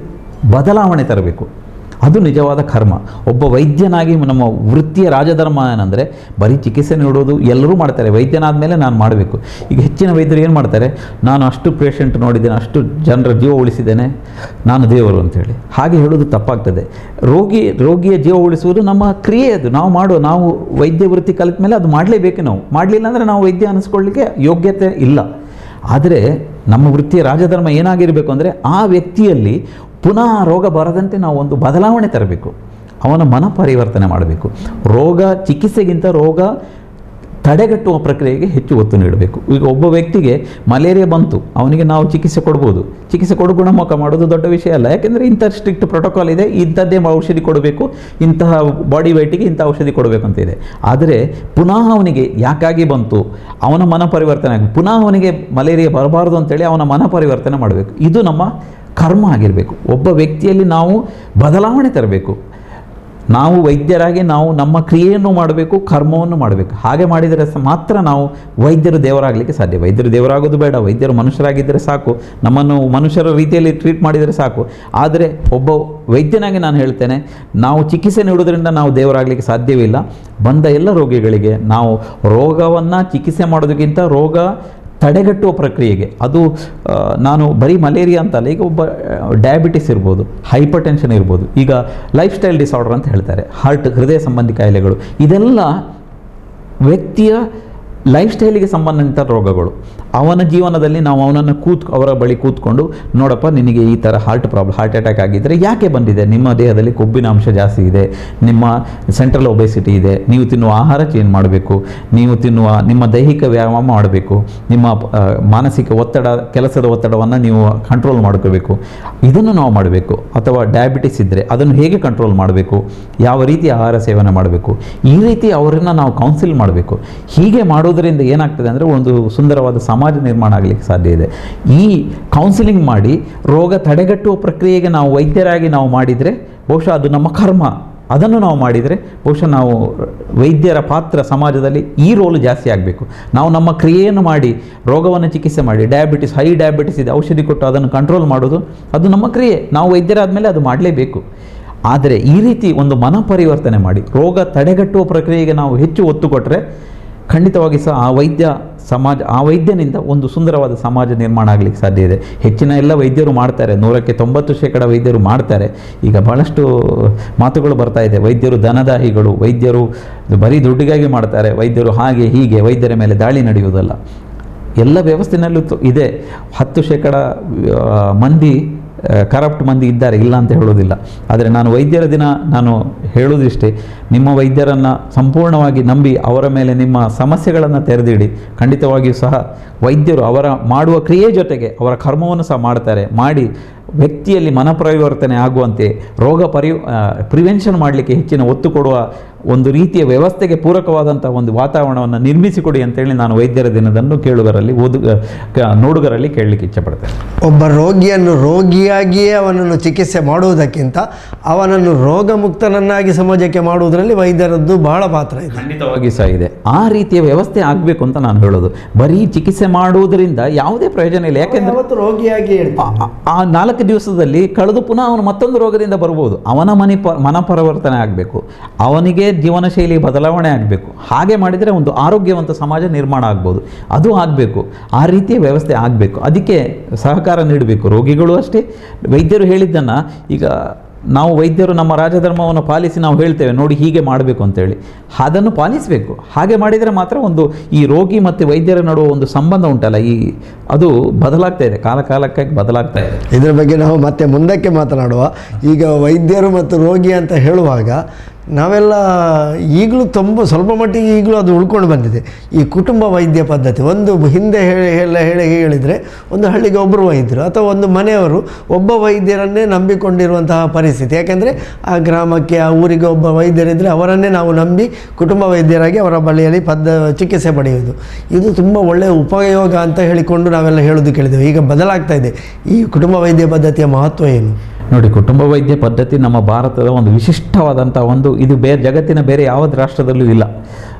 ಬದಲಾವಣೆ ತರಬೇಕು, ಅದು ನಿಜವಾದ ಕರ್ಮ. ಒಬ್ಬ ವೈದ್ಯನಾಗಿ ನಮ್ಮ ವೃತ್ತಿಯ ರಾಜಧರ್ಮ ಏನಂದರೆ ಬರೀ ಚಿಕಿತ್ಸೆ ನೀಡೋದು ಎಲ್ಲರೂ ಮಾಡ್ತಾರೆ, ವೈದ್ಯನಾದ ಮೇಲೆ ನಾನು ಮಾಡಬೇಕು. ಈಗ ಹೆಚ್ಚಿನ ವೈದ್ಯರು ಏನು ಮಾಡ್ತಾರೆ, ನಾನು ಅಷ್ಟು ಪೇಷಂಟ್ ನೋಡಿದ್ದೇನೆ, ಅಷ್ಟು ಜನರ ಜೀವ ಉಳಿಸಿದ್ದೇನೆ, ನಾನು ದೇವರು ಅಂತೇಳಿ. ಹಾಗೆ ಹೇಳೋದು ತಪ್ಪಾಗ್ತದೆ. ರೋಗಿಯ ಜೀವ ಉಳಿಸುವುದು ನಮ್ಮ ಕ್ರಿಯೆ. ಅದು ನಾವು ವೈದ್ಯ ವೃತ್ತಿ ಕಲಿತ ಮೇಲೆ ಅದು ಮಾಡಲೇಬೇಕು. ನಾವು ಮಾಡಲಿಲ್ಲ ಅಂದರೆ ನಾವು ವೈದ್ಯ ಅನ್ನಿಸ್ಕೊಳ್ಳಿಕ್ಕೆ ಯೋಗ್ಯತೆ ಇಲ್ಲ. ಆದರೆ ನಮ್ಮ ವೃತ್ತಿಯ ರಾಜಧರ್ಮ ಏನಾಗಿರಬೇಕು ಅಂದರೆ ಆ ವ್ಯಕ್ತಿಯಲ್ಲಿ ಪುನಃ ರೋಗ ಬರದಂತೆ ನಾವು ಒಂದು ಬದಲಾವಣೆ ತರಬೇಕು, ಅವನ ಮನ ಪರಿವರ್ತನೆ ಮಾಡಬೇಕು. ಚಿಕಿತ್ಸೆಗಿಂತ ರೋಗ ತಡೆಗಟ್ಟುವ ಪ್ರಕ್ರಿಯೆಗೆ ಹೆಚ್ಚು ಒತ್ತು ನೀಡಬೇಕು. ಈಗ ಒಬ್ಬ ವ್ಯಕ್ತಿಗೆ ಮಲೇರಿಯಾ ಬಂತು, ಅವನಿಗೆ ನಾವು ಚಿಕಿತ್ಸೆ ಕೊಡ್ಬೋದು, ಚಿಕಿತ್ಸೆ ಕೊಡು ಗುಣಮುಖ ಮಾಡೋದು ದೊಡ್ಡ ವಿಷಯ ಅಲ್ಲ. ಯಾಕೆಂದರೆ ಇಂಥ ಸ್ಟ್ರಿಕ್ಟ್ ಪ್ರೋಟೋಕಾಲ್ ಇದೆ, ಇಂಥದ್ದೇ ಔಷಧಿ ಕೊಡಬೇಕು, ಇಂತಹ ಬಾಡಿ ವೆಯ್ಟಿಗೆ ಇಂಥ ಔಷಧಿ ಕೊಡಬೇಕು ಅಂತ ಇದೆ. ಆದರೆ ಪುನಃ ಅವನಿಗೆ ಯಾಕಾಗಿ ಬಂತು, ಅವನ ಮನ ಪರಿವರ್ತನೆ ಆಗಿ ಪುನಃ ಅವನಿಗೆ ಮಲೇರಿಯಾ ಬರಬಾರ್ದು ಅಂತೇಳಿ ಅವನ ಮನ ಪರಿವರ್ತನೆ ಮಾಡಬೇಕು. ಇದು ನಮ್ಮ ಕರ್ಮ ಆಗಿರಬೇಕು. ಒಬ್ಬ ವ್ಯಕ್ತಿಯಲ್ಲಿ ನಾವು ಬದಲಾವಣೆ ತರಬೇಕು. ನಾವು ವೈದ್ಯರಾಗಿ ನಾವು ನಮ್ಮ ಕ್ರಿಯೆಯನ್ನು ಮಾಡಬೇಕು, ಕರ್ಮವನ್ನು ಮಾಡಬೇಕು. ಹಾಗೆ ಮಾಡಿದರೆ ಮಾತ್ರ ನಾವು ವೈದ್ಯರು ದೇವರಾಗಲಿಕ್ಕೆ ಸಾಧ್ಯ. ವೈದ್ಯರು ದೇವರಾಗೋದು ಬೇಡ, ವೈದ್ಯರು ಮನುಷ್ಯರಾಗಿದ್ದರೆ ಸಾಕು, ನಮ್ಮನ್ನು ಮನುಷ್ಯರ ರೀತಿಯಲ್ಲಿ ಟ್ರೀಟ್ ಮಾಡಿದರೆ ಸಾಕು. ಆದರೆ ಒಬ್ಬ ವೈದ್ಯನಾಗಿ ನಾನು ಹೇಳ್ತೇನೆ, ನಾವು ಚಿಕಿತ್ಸೆ ನೀಡೋದ್ರಿಂದ ನಾವು ದೇವರಾಗಲಿಕ್ಕೆ ಸಾಧ್ಯವಿಲ್ಲ. ಬಂದ ಎಲ್ಲ ರೋಗಿಗಳಿಗೆ ನಾವು ರೋಗವನ್ನು ಚಿಕಿತ್ಸೆ ಮಾಡೋದಕ್ಕಿಂತ ರೋಗ ತಡೆಗಟ್ಟುವ ಪ್ರಕ್ರಿಯೆಗೆ, ಅದು ನಾನು ಬರೀ ಮಲೇರಿಯಾ ಅಂತಲ್ಲ, ಈಗ ಒಬ್ಬ ಡಯಾಬಿಟಿಸ್ ಇರ್ಬೋದು, ಹೈಪರ್ ಟೆನ್ಷನ್ ಇರ್ಬೋದು, ಈಗ ಲೈಫ್ ಸ್ಟೈಲ್ ಡಿಸಾರ್ಡರ್ ಅಂತ ಹೇಳ್ತಾರೆ, ಹೃದಯ ಸಂಬಂಧಿ ಕಾಯಿಲೆಗಳು, ಇದೆಲ್ಲ ವ್ಯಕ್ತಿಯ ಲೈಫ್ ಸ್ಟೈಲಿಗೆ ಸಂಬಂಧಿತ ರೋಗಗಳು. ಅವನ ಜೀವನದಲ್ಲಿ ನಾವು ಅವರ ಬಳಿ ಕೂತ್ಕೊಂಡು, ನೋಡಪ್ಪ ನಿನಗೆ ಈ ಥರ ಹಾರ್ಟ್ ಅಟ್ಯಾಕ್ ಆಗಿದ್ದರೆ ಯಾಕೆ ಬಂದಿದೆ, ನಿಮ್ಮ ದೇಹದಲ್ಲಿ ಕೊಬ್ಬಿನ ಅಂಶ ಜಾಸ್ತಿ ಇದೆ, ನಿಮ್ಮ ಸೆಂಟ್ರಲ್ ಒಬೆಸಿಟಿ ಇದೆ, ನೀವು ತಿನ್ನುವ ಆಹಾರ ಚೇಂಜ್ ಮಾಡಬೇಕು, ನಿಮ್ಮ ದೈಹಿಕ ವ್ಯಾಯಾಮ ಮಾಡಬೇಕು, ನಿಮ್ಮ ಮಾನಸಿಕ ಒತ್ತಡ, ಕೆಲಸದ ಒತ್ತಡವನ್ನು ನೀವು ಕಂಟ್ರೋಲ್ ಮಾಡ್ಕೋಬೇಕು, ಇದನ್ನು ನಾವು ಮಾಡಬೇಕು. ಅಥವಾ ಡಯಾಬಿಟಿಸ್ ಇದ್ದರೆ ಅದನ್ನು ಹೇಗೆ ಕಂಟ್ರೋಲ್ ಮಾಡಬೇಕು, ಯಾವ ರೀತಿ ಆಹಾರ ಸೇವನೆ ಮಾಡಬೇಕು, ಈ ರೀತಿ ಅವರನ್ನು ನಾವು ಕೌನ್ಸಿಲ್ ಮಾಡಬೇಕು. ಹೀಗೆ ಮಾಡೋದರಿಂದ ಏನಾಗ್ತದೆ ಅಂದರೆ ಒಂದು ಸುಂದರವಾದ ಸಮಾಜ ನಿರ್ಮಾಣ ಆಗಲಿಕ್ಕೆ ಸಾಧ್ಯ ಇದೆ. ಈ ಕೌನ್ಸಿಲಿಂಗ್ ಮಾಡಿ ರೋಗ ತಡೆಗಟ್ಟುವ ಪ್ರಕ್ರಿಯೆಗೆ ನಾವು ವೈದ್ಯರಾಗಿ ನಾವು ಮಾಡಿದರೆ ಬಹುಶಃ ಅದು ನಮ್ಮ ಕರ್ಮ. ಅದನ್ನು ನಾವು ಮಾಡಿದರೆ ಬಹುಶಃ ನಾವು ವೈದ್ಯರ ಪಾತ್ರ ಸಮಾಜದಲ್ಲಿ ಈ ರೋಲು ಜಾಸ್ತಿ ಆಗಬೇಕು. ನಾವು ನಮ್ಮ ಕ್ರಿಯೆಯನ್ನು ಮಾಡಿ ರೋಗವನ್ನು ಚಿಕಿತ್ಸೆ ಮಾಡಿ, ಹೈ ಡಯಾಬಿಟಿಸ್ ಇದೆ, ಔಷಧಿ ಕೊಟ್ಟು ಅದನ್ನು ಕಂಟ್ರೋಲ್ ಮಾಡೋದು ಅದು ನಮ್ಮ ಕ್ರಿಯೆ. ನಾವು ವೈದ್ಯರಾದ ಮೇಲೆ ಅದು ಮಾಡಲೇಬೇಕು. ಆದರೆ ಈ ರೀತಿ ಒಂದು ಮನ ಪರಿವರ್ತನೆ ಮಾಡಿ ರೋಗ ತಡೆಗಟ್ಟುವ ಪ್ರಕ್ರಿಯೆಗೆ ನಾವು ಹೆಚ್ಚು ಒತ್ತು ಕೊಟ್ಟರೆ ಖಂಡಿತವಾಗಿ ಸಹ ಆ ವೈದ್ಯನಿಂದ ಒಂದು ಸುಂದರವಾದ ಸಮಾಜ ನಿರ್ಮಾಣ ಆಗಲಿಕ್ಕೆ ಸಾಧ್ಯ ಇದೆ. ಹೆಚ್ಚಿನ ಎಲ್ಲ ವೈದ್ಯರು ಮಾಡ್ತಾರೆ, 100ಕ್ಕೆ 90% ವೈದ್ಯರು ಮಾಡ್ತಾರೆ. ಈಗ ಬಹಳಷ್ಟು ಮಾತುಗಳು ಬರ್ತಾ ಇದೆ, ವೈದ್ಯರು ಧನದಾಹಿಗಳು, ವೈದ್ಯರು ಬರೀ ದುಡ್ಡಿಗಾಗಿ ಮಾಡ್ತಾರೆ, ವೈದ್ಯರು ಹಾಗೆ ಹೀಗೆ, ವೈದ್ಯರ ಮೇಲೆ ದಾಳಿ ನಡೆಯುವುದಲ್ಲ. ಎಲ್ಲ ವ್ಯವಸ್ಥೆಯಲ್ಲೂ ಇದೆ. 10% ಮಂದಿ ಕರಪ್ಟ್ ಮಂದಿ ಇದ್ದಾರೆ, ಇಲ್ಲ ಅಂತ ಹೇಳೋದಿಲ್ಲ. ಆದರೆ ನಾನು ವೈದ್ಯರ ದಿನ ನಾನು ಹೇಳೋದಿಷ್ಟೇ, ನಿಮ್ಮ ವೈದ್ಯರನ್ನು ಸಂಪೂರ್ಣವಾಗಿ ನಂಬಿ ಅವರ ಮೇಲೆ ನಿಮ್ಮ ಸಮಸ್ಯೆಗಳನ್ನು ತೆರೆದಿಡಿ. ಖಂಡಿತವಾಗಿಯೂ ಸಹ ವೈದ್ಯರು ಅವರ ಮಾಡುವ ಕ್ರಿಯೆ ಜೊತೆಗೆ ಅವರ ಕರ್ಮವನ್ನು ಸಹ ಮಾಡ್ತಾರೆ. ಮಾಡಿ ವ್ಯಕ್ತಿಯಲ್ಲಿ ಮನಪರಿವರ್ತನೆ ಆಗುವಂತೆ ಪ್ರಿವೆನ್ಷನ್ ಮಾಡಲಿಕ್ಕೆ ಹೆಚ್ಚಿನ ಒತ್ತು ಕೊಡುವ ಒಂದು ರೀತಿಯ ವ್ಯವಸ್ಥೆಗೆ ಪೂರಕವಾದಂಥ ಒಂದು ವಾತಾವರಣವನ್ನು ನಿರ್ಮಿಸಿಕೊಡಿ ಅಂತೇಳಿ ನಾನು ವೈದ್ಯರ ದಿನದಂದು ನೋಡುಗರಲ್ಲಿ ಕೇಳಲಿಕ್ಕೆ ಇಚ್ಛೆಪಡ್ತೇನೆ. ಒಬ್ಬ ರೋಗಿಯನ್ನು ರೋಗಿಯಾಗಿಯೇ ಅವನನ್ನು ಚಿಕಿತ್ಸೆ ಮಾಡುವುದಕ್ಕಿಂತ ಅವನನ್ನು ರೋಗಮುಕ್ತನನ್ನಾಗಿ ಸಮಾಜಕ್ಕೆ ಮಾಡುವುದರಲ್ಲಿ ವೈದ್ಯರದ್ದು ಬಹಳ ಪಾತ್ರ ಇದೆ. ಖಂಡಿತವಾಗಿ ಸಹ ಇದೆ. ಆ ರೀತಿಯ ವ್ಯವಸ್ಥೆ ಆಗಬೇಕು ಅಂತ ನಾನು ಹೇಳೋದು. ಬರೀ ಚಿಕಿತ್ಸೆ ಮಾಡುವುದರಿಂದ ಯಾವುದೇ ಪ್ರಯೋಜನ ಇಲ್ಲ. ಯಾಕೆಂದರೆ ರೋಗಿಯಾಗಿ ಆ 4 ದಿವಸದಲ್ಲಿ ಕಳೆದು ಪುನಃ ಅವನು ಮತ್ತೊಂದು ರೋಗದಿಂದ ಬರ್ಬೋದು. ಅವನ ಮನ ಪರಿವರ್ತನೆ ಆಗಬೇಕು, ಅವನಿಗೆ ಜೀವನ ಶೈಲಿ ಬದಲಾವಣೆ ಆಗಬೇಕು. ಹಾಗೆ ಮಾಡಿದರೆ ಒಂದು ಆರೋಗ್ಯವಂತ ಸಮಾಜ ನಿರ್ಮಾಣ ಆಗ್ಬೋದು. ಅದು ಆಗಬೇಕು, ಆ ರೀತಿಯ ವ್ಯವಸ್ಥೆ ಆಗಬೇಕು. ಅದಕ್ಕೆ ಸಹಕಾರ ನೀಡಬೇಕು ರೋಗಿಗಳು ಅಷ್ಟೇ. ವೈದ್ಯರು ಹೇಳಿದ್ದನ್ನು ಈಗ ನಾವು ವೈದ್ಯರು ನಮ್ಮ ರಾಜಧರ್ಮವನ್ನು ಪಾಲಿಸಿ ನಾವು ಹೇಳ್ತೇವೆ ನೋಡಿ ಹೀಗೆ ಮಾಡಬೇಕು ಅಂತೇಳಿ, ಅದನ್ನು ಪಾಲಿಸಬೇಕು. ಹಾಗೆ ಮಾಡಿದರೆ ಮಾತ್ರ ಒಂದು ಈ ರೋಗಿ ಮತ್ತು ವೈದ್ಯರ ನಡುವೆ ಒಂದು ಸಂಬಂಧ ಉಂಟಲ್ಲ, ಅದು ಬದಲಾಗ್ತಾ ಇದೆ, ಕಾಲಕ್ಕಾಗಿ ಬದಲಾಗ್ತಾ ಇದೆ. ಇದರ ಬಗ್ಗೆ ನಾವು ಮತ್ತೆ ಮುಂದಕ್ಕೆ ಮಾತನಾಡುವ. ಈಗ ವೈದ್ಯರು ಮತ್ತು ರೋಗಿ ಅಂತ ಹೇಳುವಾಗ ನಾವೆಲ್ಲ ಈಗಲೂ ಸ್ವಲ್ಪ ಮಟ್ಟಿಗೆ ಈಗಲೂ ಅದು ಉಳ್ಕೊಂಡು ಬಂದಿದೆ. ಈ ಕುಟುಂಬ ವೈದ್ಯ ಪದ್ಧತಿ ಒಂದು ಹಿಂದೆ ಹೇಳಿದರೆ ಒಂದು ಹಳ್ಳಿಗೆ ಒಬ್ಬರು ವೈದ್ಯರು ಅಥವಾ ಒಂದು ಮನೆಯವರು ಒಬ್ಬ ವೈದ್ಯರನ್ನೇ ನಂಬಿಕೊಂಡಿರುವಂತಹ ಪರಿಸ್ಥಿತಿ. ಯಾಕೆಂದರೆ ಆ ಗ್ರಾಮಕ್ಕೆ ಆ ಊರಿಗೆ ಒಬ್ಬ ವೈದ್ಯರಿದ್ದರೆ ಅವರನ್ನೇ ನಾವು ನಂಬಿ ಕುಟುಂಬ ವೈದ್ಯರಾಗಿ ಅವರ ಬಳಿಯಲ್ಲಿ ಚಿಕಿತ್ಸೆ ಪಡೆಯುವುದು. ಇದು ತುಂಬ ಒಳ್ಳೆಯ ಉಪಯೋಗ ಅಂತ ಹೇಳಿಕೊಂಡು ನಾವೆಲ್ಲ ಹೇಳೋದು ಕೇಳಿದ್ದೇವೆ. ಈಗ ಬದಲಾಗ್ತಾ ಇದೆ. ಈ ಕುಟುಂಬ ವೈದ್ಯ ಪದ್ಧತಿಯ ಮಹತ್ವ ಏನು? ನೋಡಿ, ಕುಟುಂಬ ವೈದ್ಯ ಪದ್ಧತಿ ನಮ್ಮ ಭಾರತದ ಒಂದು ವಿಶಿಷ್ಟವಾದಂಥ ಇದು ಜಗತ್ತಿನ ಬೇರೆ ಯಾವ ರಾಷ್ಟ್ರದಲ್ಲೂ ಇಲ್ಲ.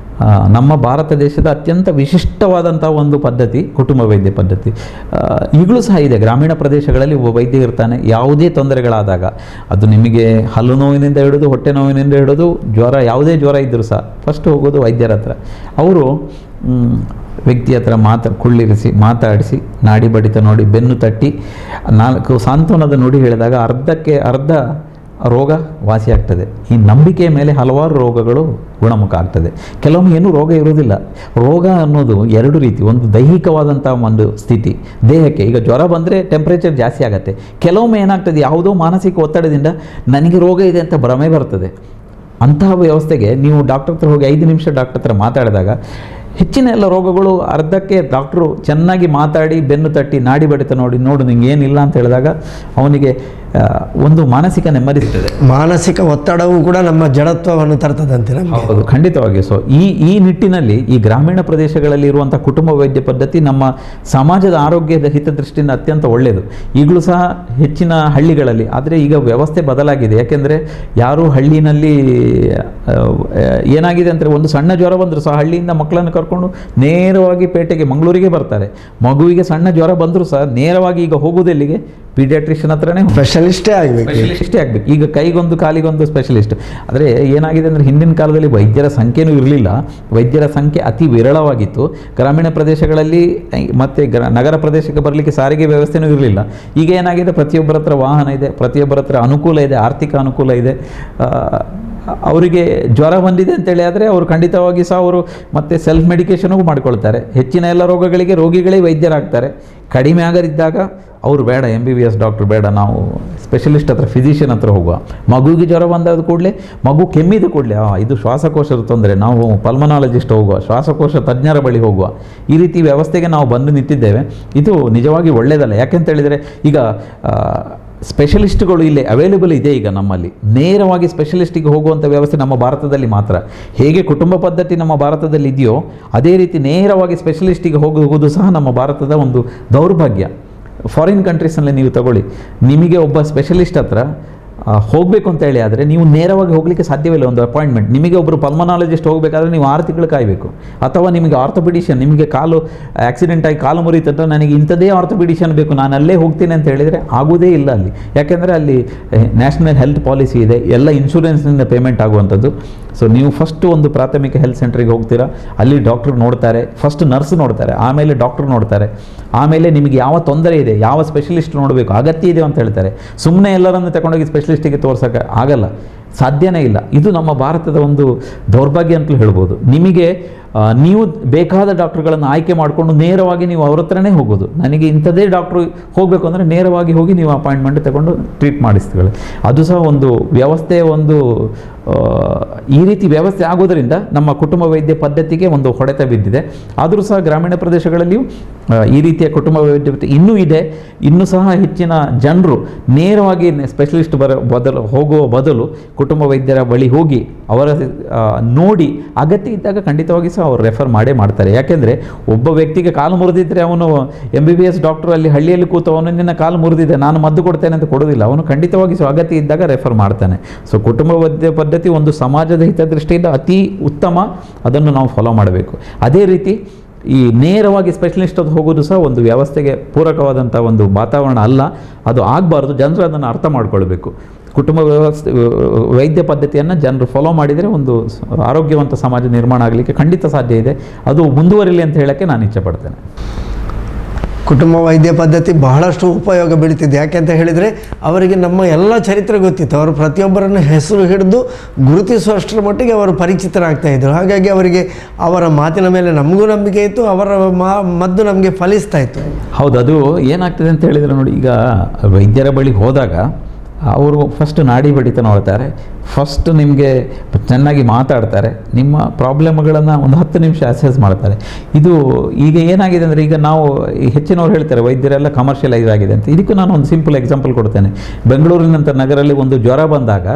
ನಮ್ಮ ಭಾರತ ದೇಶದ ಅತ್ಯಂತ ವಿಶಿಷ್ಟವಾದಂಥ ಒಂದು ಪದ್ಧತಿ ಕುಟುಂಬ ವೈದ್ಯ ಪದ್ಧತಿ. ಈಗಲೂ ಸಹ ಇದೆ. ಗ್ರಾಮೀಣ ಪ್ರದೇಶಗಳಲ್ಲಿ ಒಬ್ಬ ವೈದ್ಯ ಇರ್ತಾನೆ. ಯಾವುದೇ ತೊಂದರೆಗಳಾದಾಗ, ಅದು ನಿಮಗೆ ಹಲ್ಲು ನೋವಿನಿಂದ ಹಿಡಿದು ಹೊಟ್ಟೆ ನೋವಿನಿಂದ ಹಿಡಿದು ಜ್ವರ, ಯಾವುದೇ ಜ್ವರ ಇದ್ದರೂ ಸಹ ಫಸ್ಟ್ ಹೋಗೋದು ವೈದ್ಯರ ಹತ್ರ. ಅವರು ವ್ಯಕ್ತಿ ಹತ್ರ ಕುಳ್ಳಿರಿಸಿ ಮಾತಾಡಿಸಿ ನಾಡಿ ಬಡಿತ ನೋಡಿ ಬೆನ್ನು ತಟ್ಟಿ 4 ಸಾಂತ್ವನದ ನುಡಿ ಹೇಳಿದಾಗ ಅರ್ಧಕ್ಕೆ ಅರ್ಧ ರೋಗ ವಾಸಿಯಾಗ್ತದೆ. ಈ ನಂಬಿಕೆಯ ಮೇಲೆ ಹಲವಾರು ರೋಗಗಳು ಗುಣಮುಖ ಆಗ್ತದೆ. ಕೆಲವೊಮ್ಮೆ ಏನೂ ರೋಗ ಇರುವುದಿಲ್ಲ. ರೋಗ ಅನ್ನೋದು 2 ರೀತಿ. ಒಂದು ದೈಹಿಕವಾದಂಥ ಒಂದು ಸ್ಥಿತಿ, ದೇಹಕ್ಕೆ ಈಗ ಜ್ವರ ಬಂದರೆ ಟೆಂಪ್ರೇಚರ್ ಜಾಸ್ತಿ ಆಗುತ್ತೆ. ಕೆಲವೊಮ್ಮೆ ಏನಾಗ್ತದೆ, ಯಾವುದೋ ಮಾನಸಿಕ ಒತ್ತಡದಿಂದ ನನಗೆ ರೋಗ ಇದೆ ಅಂತ ಭ್ರಮೆ ಬರ್ತದೆ. ಅಂತಹ ವ್ಯವಸ್ಥೆಗೆ ನೀವು ಡಾಕ್ಟರ್ ಹತ್ರ ಹೋಗಿ 5 ನಿಮಿಷ ಡಾಕ್ಟರ್ ಹತ್ರ ಮಾತಾಡಿದಾಗ ಹೆಚ್ಚಿನ ಎಲ್ಲ ರೋಗಗಳು ಅರ್ಧಕ್ಕೆ ಡಾಕ್ಟ್ರು ಚೆನ್ನಾಗಿ ಮಾತಾಡಿ ಬೆನ್ನು ತಟ್ಟಿ ನಾಡಿ ಬಡಿತ ನೋಡು ನಿಂಗೆ ಏನಿಲ್ಲ ಅಂತ ಹೇಳಿದಾಗ ಅವನಿಗೆ ಒಂದು ಮಾನಸಿಕ ನೆಮ್ಮದಿ ಸಿಗ್ತದೆ. ಮಾನಸಿಕ ಒತ್ತಡವೂ ಕೂಡ ನಮ್ಮ ಜಡತ್ವವನ್ನು ತರ್ತದಂತೆ. ಹೌದು, ಖಂಡಿತವಾಗಿ. ಸೊ ಈ ನಿಟ್ಟಿನಲ್ಲಿ ಈ ಗ್ರಾಮೀಣ ಪ್ರದೇಶಗಳಲ್ಲಿ ಇರುವಂಥ ಕುಟುಂಬ ವೈದ್ಯ ಪದ್ಧತಿ ನಮ್ಮ ಸಮಾಜದ ಆರೋಗ್ಯದ ಹಿತದೃಷ್ಟಿಯಿಂದ ಅತ್ಯಂತ ಒಳ್ಳೆಯದು. ಈಗಲೂ ಸಹ ಹೆಚ್ಚಿನ ಹಳ್ಳಿಗಳಲ್ಲಿ, ಆದರೆ ಈಗ ವ್ಯವಸ್ಥೆ ಬದಲಾಗಿದೆ. ಯಾಕೆಂದರೆ ಯಾರು ಹಳ್ಳಿನಲ್ಲಿ ಏನಾಗಿದೆ ಅಂದರೆ, ಒಂದು ಸಣ್ಣ ಜ್ವರ ಬಂದರೂ ಸಹ ಹಳ್ಳಿಯಿಂದ ಮಕ್ಕಳನ್ನು ಕರ್ಕೊಂಡು ನೇರವಾಗಿ ಪೇಟೆಗೆ ಮಂಗಳೂರಿಗೆ ಬರ್ತಾರೆ. ಮಗುವಿಗೆ ಸಣ್ಣ ಜ್ವರ ಬಂದರೂ ಸಹ ನೇರವಾಗಿ ಈಗ ಹೋಗುವುದೆಲ್ಲಿಗೆ, ಪೀಡಿಯಾಟ್ರಿಷಿಯನ್ ಹತ್ರನೇ ಸ್ಪೆಷಲಿಸ್ಟೇ ಆಗಬೇಕು. ಈಗ ಕೈಗೊಂದು ಕಾಲಿಗೊಂದು ಸ್ಪೆಷಲಿಸ್ಟ್. ಆದರೆ ಏನಾಗಿದೆ ಅಂದರೆ, ಹಿಂದಿನ ಕಾಲದಲ್ಲಿ ವೈದ್ಯರ ಸಂಖ್ಯೆನೂ ಇರಲಿಲ್ಲ. ವೈದ್ಯರ ಸಂಖ್ಯೆ ಅತಿ ವಿರಳವಾಗಿತ್ತು. ಗ್ರಾಮೀಣ ಪ್ರದೇಶಗಳಲ್ಲಿ ಮತ್ತು ನಗರ ಪ್ರದೇಶಕ್ಕೆ ಬರಲಿಕ್ಕೆ ಸಾರಿಗೆ ವ್ಯವಸ್ಥೆನೂ ಇರಲಿಲ್ಲ. ಈಗ ಏನಾಗಿದೆ, ಪ್ರತಿಯೊಬ್ಬರ ಹತ್ರ ವಾಹನ ಇದೆ, ಪ್ರತಿಯೊಬ್ಬರ ಹತ್ರ ಅನುಕೂಲ ಇದೆ, ಆರ್ಥಿಕ ಅನುಕೂಲ ಇದೆ. ಅವರಿಗೆ ಜ್ವರ ಬಂದಿದೆ ಅಂತೇಳಿ ಆದರೆ ಅವರು ಖಂಡಿತವಾಗಿ ಸಹ ಅವರು ಮತ್ತೆ ಸೆಲ್ಫ್ ಮೆಡಿಕೇಷನ್ಗೂ ಮಾಡ್ಕೊಳ್ತಾರೆ. ಹೆಚ್ಚಿನ ಎಲ್ಲ ರೋಗಗಳಿಗೆ ರೋಗಿಗಳೇ ವೈದ್ಯರಾಗ್ತಾರೆ. ಕಡಿಮೆ ಆಗದಿದ್ದಾಗ ಅವರು ಬೇಡ, MBBS ಡಾಕ್ಟ್ರು ಬೇಡ, ನಾವು ಸ್ಪೆಷಲಿಸ್ಟ್ ಹತ್ರ, ಫಿಸಿಷಿಯನ್ ಹತ್ರ ಹೋಗುವ. ಮಗುವಿಗೆ ಜ್ವರ ಬಂದಾದ ಕೂಡಲೇ, ಮಗು ಕೆಮ್ಮಿದ ಕೂಡಲೇ ಇದು ಶ್ವಾಸಕೋಶದ ತೊಂದರೆ, ನಾವು ಪಲ್ಮನಾಲಜಿಸ್ಟ್ ಹೋಗುವ, ಶ್ವಾಸಕೋಶ ತಜ್ಞರ ಬಳಿ ಹೋಗುವ. ಈ ರೀತಿ ವ್ಯವಸ್ಥೆಗೆ ನಾವು ಬಂದು ನಿಂತಿದ್ದೇವೆ. ಇದು ನಿಜವಾಗಿ ಒಳ್ಳೆಯದಲ್ಲ. ಯಾಕೆಂತ ಹೇಳಿದರೆ, ಈಗ ಸ್ಪೆಷಲಿಸ್ಟ್ಗಳು ಇಲ್ಲಿ ಅವೈಲೇಬಲ್ ಇದೆ. ಈಗ ನಮ್ಮಲ್ಲಿ ನೇರವಾಗಿ ಸ್ಪೆಷಲಿಸ್ಟಿಗೆ ಹೋಗುವಂಥ ವ್ಯವಸ್ಥೆ ನಮ್ಮ ಭಾರತದಲ್ಲಿ ಮಾತ್ರ. ಹೇಗೆ ಕುಟುಂಬ ಪದ್ಧತಿ ನಮ್ಮ ಭಾರತದಲ್ಲಿ ಇದೆಯೋ ಅದೇ ರೀತಿ ನೇರವಾಗಿ ಸ್ಪೆಷಲಿಸ್ಟಿಗೆ ಹೋಗುವುದು ಸಹ ನಮ್ಮ ಭಾರತದ ಒಂದು ದೌರ್ಭಾಗ್ಯ. ಫಾರಿನ್ ಕಂಟ್ರೀಸ್ನಲ್ಲಿ ನೀವು ತಗೊಳ್ಳಿ, ನಿಮಗೆ ಒಬ್ಬ ಸ್ಪೆಷಲಿಸ್ಟ್ ಹತ್ರ ಹೋಗಬೇಕು ಅಂತ ಹೇಳಿ ಆದರೆ ನೀವು ನೇರವಾಗಿ ಹೋಗಲಿಕ್ಕೆ ಸಾಧ್ಯವಿಲ್ಲ. ಒಂದು ಅಪಾಯಿಂಟ್ಮೆಂಟ್, ನಿಮಗೆ ಒಬ್ಬರು ಪಲ್ಮನಾಲಜಿಸ್ಟ್ ಹೋಗಬೇಕಾದ್ರೆ ನೀವು 6 ತಿಂಗಳು ಕಾಯಬೇಕು. ಅಥವಾ ನಿಮಗೆ ಆರ್ಥೋಪಿಡಿಷಿಯನ್, ನಿಮಗೆ ಕಾಲು ಆಕ್ಸಿಡೆಂಟ್ ಆಗಿ ಕಾಲು ಮುರಿತಂದ್ರೆ ನನಗೆ ಇಂಥದೇ ಆರ್ಥೋಪಿಡಿಷಿಯನ್ ಬೇಕು, ನಾನು ಅಲ್ಲೇ ಹೋಗ್ತೀನಿ ಅಂತ ಹೇಳಿದರೆ ಆಗೋದೇ ಇಲ್ಲ ಅಲ್ಲಿ. ಯಾಕೆಂದರೆ ಅಲ್ಲಿ ನ್ಯಾಷನಲ್ ಹೆಲ್ತ್ ಪಾಲಿಸಿ ಇದೆ, ಎಲ್ಲ ಇನ್ಶೂರೆನ್ಸ್ನಿಂದ ಪೇಮೆಂಟ್ ಆಗುವಂಥದ್ದು. ಸೊ ನೀವು ಫಸ್ಟು ಒಂದು ಪ್ರಾಥಮಿಕ ಹೆಲ್ತ್ ಸೆಂಟ್ರಿಗೆ ಹೋಗ್ತೀರಾ, ಅಲ್ಲಿ ಡಾಕ್ಟ್ರು ನೋಡ್ತಾರೆ, ಫಸ್ಟ್ ನರ್ಸ್ ನೋಡ್ತಾರೆ, ಆಮೇಲೆ ಡಾಕ್ಟ್ರು ನೋಡ್ತಾರೆ, ಆಮೇಲೆ ನಿಮಗೆ ಯಾವ ತೊಂದರೆ ಇದೆ, ಯಾವ ಸ್ಪೆಷಲಿಸ್ಟ್ ನೋಡಬೇಕು, ಅಗತ್ಯ ಇದೆ ಅಂತ ಹೇಳ್ತಾರೆ. ಸುಮ್ಮನೆ ಎಲ್ಲರನ್ನು ತಗೊಂಡೋಗಿ ಸ್ಪೆಷಲಿಸ್ಟಿಗೆ ತೋರ್ಸೋಕ್ಕೆ ಆಗಲ್ಲ, ಸಾಧ್ಯನೇ ಇಲ್ಲ. ಇದು ನಮ್ಮ ಭಾರತದ ಒಂದು ದೌರ್ಭಾಗ್ಯ ಅಂತಲೂ ಹೇಳ್ಬೋದು. ನಿಮಗೆ ನೀವು ಬೇಕಾದ ಡಾಕ್ಟ್ರುಗಳನ್ನು ಆಯ್ಕೆ ಮಾಡಿಕೊಂಡು ನೇರವಾಗಿ ನೀವು ಅವ್ರ ಹತ್ರನೇ ಹೋಗೋದು. ನನಗೆ ಇಂಥದ್ದೇ ಡಾಕ್ಟ್ರು ಹೋಗಬೇಕು ಅಂದರೆ ನೇರವಾಗಿ ಹೋಗಿ ನೀವು ಅಪಾಯಿಂಟ್ಮೆಂಟ್ ತಗೊಂಡು ಟ್ರೀಟ್ ಮಾಡಿಸ್ತೀವಿ. ಅದು ಸಹ ಒಂದು ವ್ಯವಸ್ಥೆಯ ಒಂದು ಈ ರೀತಿ ವ್ಯವಸ್ಥೆ ಆಗೋದರಿಂದ ನಮ್ಮ ಕುಟುಂಬ ವೈದ್ಯ ಪದ್ಧತಿಗೆ ಒಂದು ಹೊಡೆತ ಬಿದ್ದಿದೆ. ಆದರೂ ಸಹ ಗ್ರಾಮೀಣ ಪ್ರದೇಶಗಳಲ್ಲಿಯೂ ಈ ರೀತಿಯ ಕುಟುಂಬ ವೈದ್ಯ ಇನ್ನೂ ಇದೆ. ಇನ್ನೂ ಸಹ ಹೆಚ್ಚಿನ ಜನರು ನೇರವಾಗಿ ಸ್ಪೆಷಲಿಸ್ಟ್ ಹೋಗುವ ಬದಲು ಕುಟುಂಬ ವೈದ್ಯರ ಬಳಿ ಹೋಗಿ ಅವರ ನೋಡಿ ಅಗತ್ಯ ಇದ್ದಾಗ ಖಂಡಿತವಾಗಿ ಸಹ ಅವರು ರೆಫರ್ ಮಾಡ್ತಾರೆ. ಯಾಕೆಂದರೆ ಒಬ್ಬ ವ್ಯಕ್ತಿಗೆ ಕಾಲು ಮುರಿದಿದ್ದರೆ ಅವನು MBBS ಡಾಕ್ಟ್ರು ಅಲ್ಲಿ ಹಳ್ಳಿಯಲ್ಲಿ ಕೂತು ಅವನು ನಿನ್ನ ಕಾಲು ಮುರಿದಿದೆ ನಾನು ಮದ್ದು ಕೊಡ್ತೇನೆ ಅಂತ ಕೊಡೋದಿಲ್ಲ. ಅವನು ಖಂಡಿತವಾಗಿ ಸಹ ಅಗತ್ಯ ಇದ್ದಾಗ ರೆಫರ್ ಮಾಡ್ತಾನೆ. ಸೊ ಕುಟುಂಬ ವೈದ್ಯ ಪದ್ಧತಿ ಒಂದು ಸಮಾಜದ ಹಿತದೃಷ್ಟಿಯಿಂದ ಅತಿ ಉತ್ತಮ, ಅದನ್ನು ನಾವು ಫಾಲೋ ಮಾಡಬೇಕು. ಅದೇ ರೀತಿ ಈ ನೇರವಾಗಿ ಸ್ಪೆಷಲಿಸ್ಟ್ ಅದು ಹೋಗೋದು ಸಹ ಒಂದು ವ್ಯವಸ್ಥೆಗೆ ಪೂರಕವಾದಂಥ ಒಂದು ವಾತಾವರಣ ಅಲ್ಲ. ಅದು ಆಗಬಾರ್ದು. ಜನರು ಅದನ್ನು ಅರ್ಥ ಮಾಡ್ಕೊಳ್ಬೇಕು. ಕುಟುಂಬ ವೈದ್ಯ ಪದ್ಧತಿಯನ್ನು ಜನರು ಫಾಲೋ ಮಾಡಿದರೆ ಒಂದು ಆರೋಗ್ಯವಂತ ಸಮಾಜ ನಿರ್ಮಾಣ ಆಗಲಿಕ್ಕೆ ಖಂಡಿತ ಸಾಧ್ಯ ಇದೆ. ಅದು ಮುಂದುವರಿಲಿ ಅಂತ ಹೇಳೋಕ್ಕೆ ನಾನು ಇಚ್ಛೆಪಡ್ತೇನೆ. ಕುಟುಂಬ ವೈದ್ಯ ಪದ್ಧತಿ ಬಹಳಷ್ಟು ಉಪಯೋಗ ಬೀಳ್ತಿದೆ. ಯಾಕೆಂತ ಹೇಳಿದರೆ ಅವರಿಗೆ ನಮ್ಮ ಎಲ್ಲ ಚರಿತ್ರೆ ಗೊತ್ತಿತ್ತು. ಅವರು ಪ್ರತಿಯೊಬ್ಬರನ್ನು ಹೆಸರು ಹಿಡಿದು ಗುರುತಿಸುವಷ್ಟರ ಮಟ್ಟಿಗೆ ಅವರು ಪರಿಚಿತರಾಗ್ತಾ ಇದ್ದರು. ಹಾಗಾಗಿ ಅವರಿಗೆ ಅವರ ಮಾತಿನ ಮೇಲೆ ನಮಗೂ ನಂಬಿಕೆ ಇತ್ತು, ಅವರ ಮದ್ದು ನಮಗೆ ಫಲಿಸ್ತಾ ಇತ್ತು. ಹೌದು, ಅದು ಏನಾಗ್ತದೆ ಅಂತ ಹೇಳಿದರೆ ನೋಡಿ, ಈಗ ವೈದ್ಯರ ಬಳಿ ಹೋದಾಗ ಅವರು ಫಸ್ಟ್ ನಾಡಿ ಬಡಿತ ನೋಡ್ತಾರೆ, ಫಸ್ಟ್ ನಿಮಗೆ ಚೆನ್ನಾಗಿ ಮಾತಾಡ್ತಾರೆ, ನಿಮ್ಮ ಪ್ರಾಬ್ಲಮ್ಗಳನ್ನು ಒಂದು 10 ನಿಮಿಷ ಅಸೆಸ್ ಮಾಡ್ತಾರೆ. ಇದು ಈಗ ಏನಾಗಿದೆ ಅಂದರೆ, ಈಗ ನಾವು ಹೆಚ್ಚಿನವ್ರು ಹೇಳ್ತಾರೆ ವೈದ್ಯರೆಲ್ಲ ಕಮರ್ಷಿಯಲೈಸ್ ಆಗಿದೆ ಅಂತ. ಇದಕ್ಕೂ ನಾನು ಒಂದು ಸಿಂಪಲ್ ಎಕ್ಸಾಂಪಲ್ ಕೊಡ್ತೇನೆ. ಬೆಂಗಳೂರಿನಂಥ ನಗರಲ್ಲಿ ಒಂದು ಜ್ವರ ಬಂದಾಗ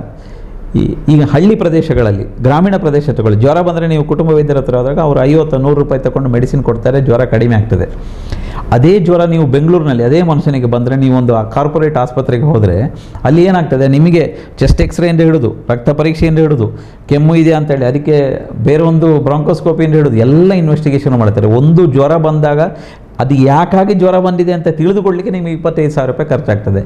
ಈಗ ಹಳ್ಳಿ ಪ್ರದೇಶಗಳಲ್ಲಿ, ಗ್ರಾಮೀಣ ಪ್ರದೇಶ ತಗೊಳ್ಳಿ, ಜ್ವರ ಬಂದರೆ ನೀವು ಕುಟುಂಬ ವೈದ್ಯರ ಹತ್ರ ಹೋದಾಗ ಅವರು 50-100 ರೂಪಾಯಿ ತಗೊಂಡು ಮೆಡಿಸಿನ್ ಕೊಡ್ತಾರೆ, ಜ್ವರ ಕಡಿಮೆ ಆಗ್ತದೆ. ಅದೇ ಜ್ವರ ನೀವು ಬೆಂಗಳೂರಿನಲ್ಲಿ ಅದೇ ಮನುಷ್ಯನಿಗೆ ಬಂದರೆ, ನೀವೊಂದು ಕಾರ್ಪೊರೇಟ್ ಆಸ್ಪತ್ರೆಗೆ ಹೋದರೆ ಅಲ್ಲಿ ಏನಾಗ್ತದೆ, ನಿಮಗೆ ಚೆಸ್ಟ್ ಎಕ್ಸ್ರೇಯಿಂದ ಹಿಡಿದು ರಕ್ತ ಪರೀಕ್ಷೆಯಿಂದ ಹಿಡಿದು ಕೆಮ್ಮು ಇದೆ ಅಂತೇಳಿ ಅದಕ್ಕೆ ಬೇರೆ ಒಂದು ಬ್ರಾಂಕೋಸ್ಕೋಪಿಯಿಂದ ಹಿಡಿದು ಎಲ್ಲ ಇನ್ವೆಸ್ಟಿಗೇಷನ್ ಮಾಡ್ತಾರೆ. ಒಂದು ಜ್ವರ ಬಂದಾಗ ಅದು ಯಾಕಾಗಿ ಜ್ವರ ಬಂದಿದೆ ಅಂತ ತಿಳಿದುಕೊಳ್ಳಲಿಕ್ಕೆ ನಿಮಗೆ 25,000 ರೂಪಾಯಿ ಖರ್ಚಾಗ್ತದೆ.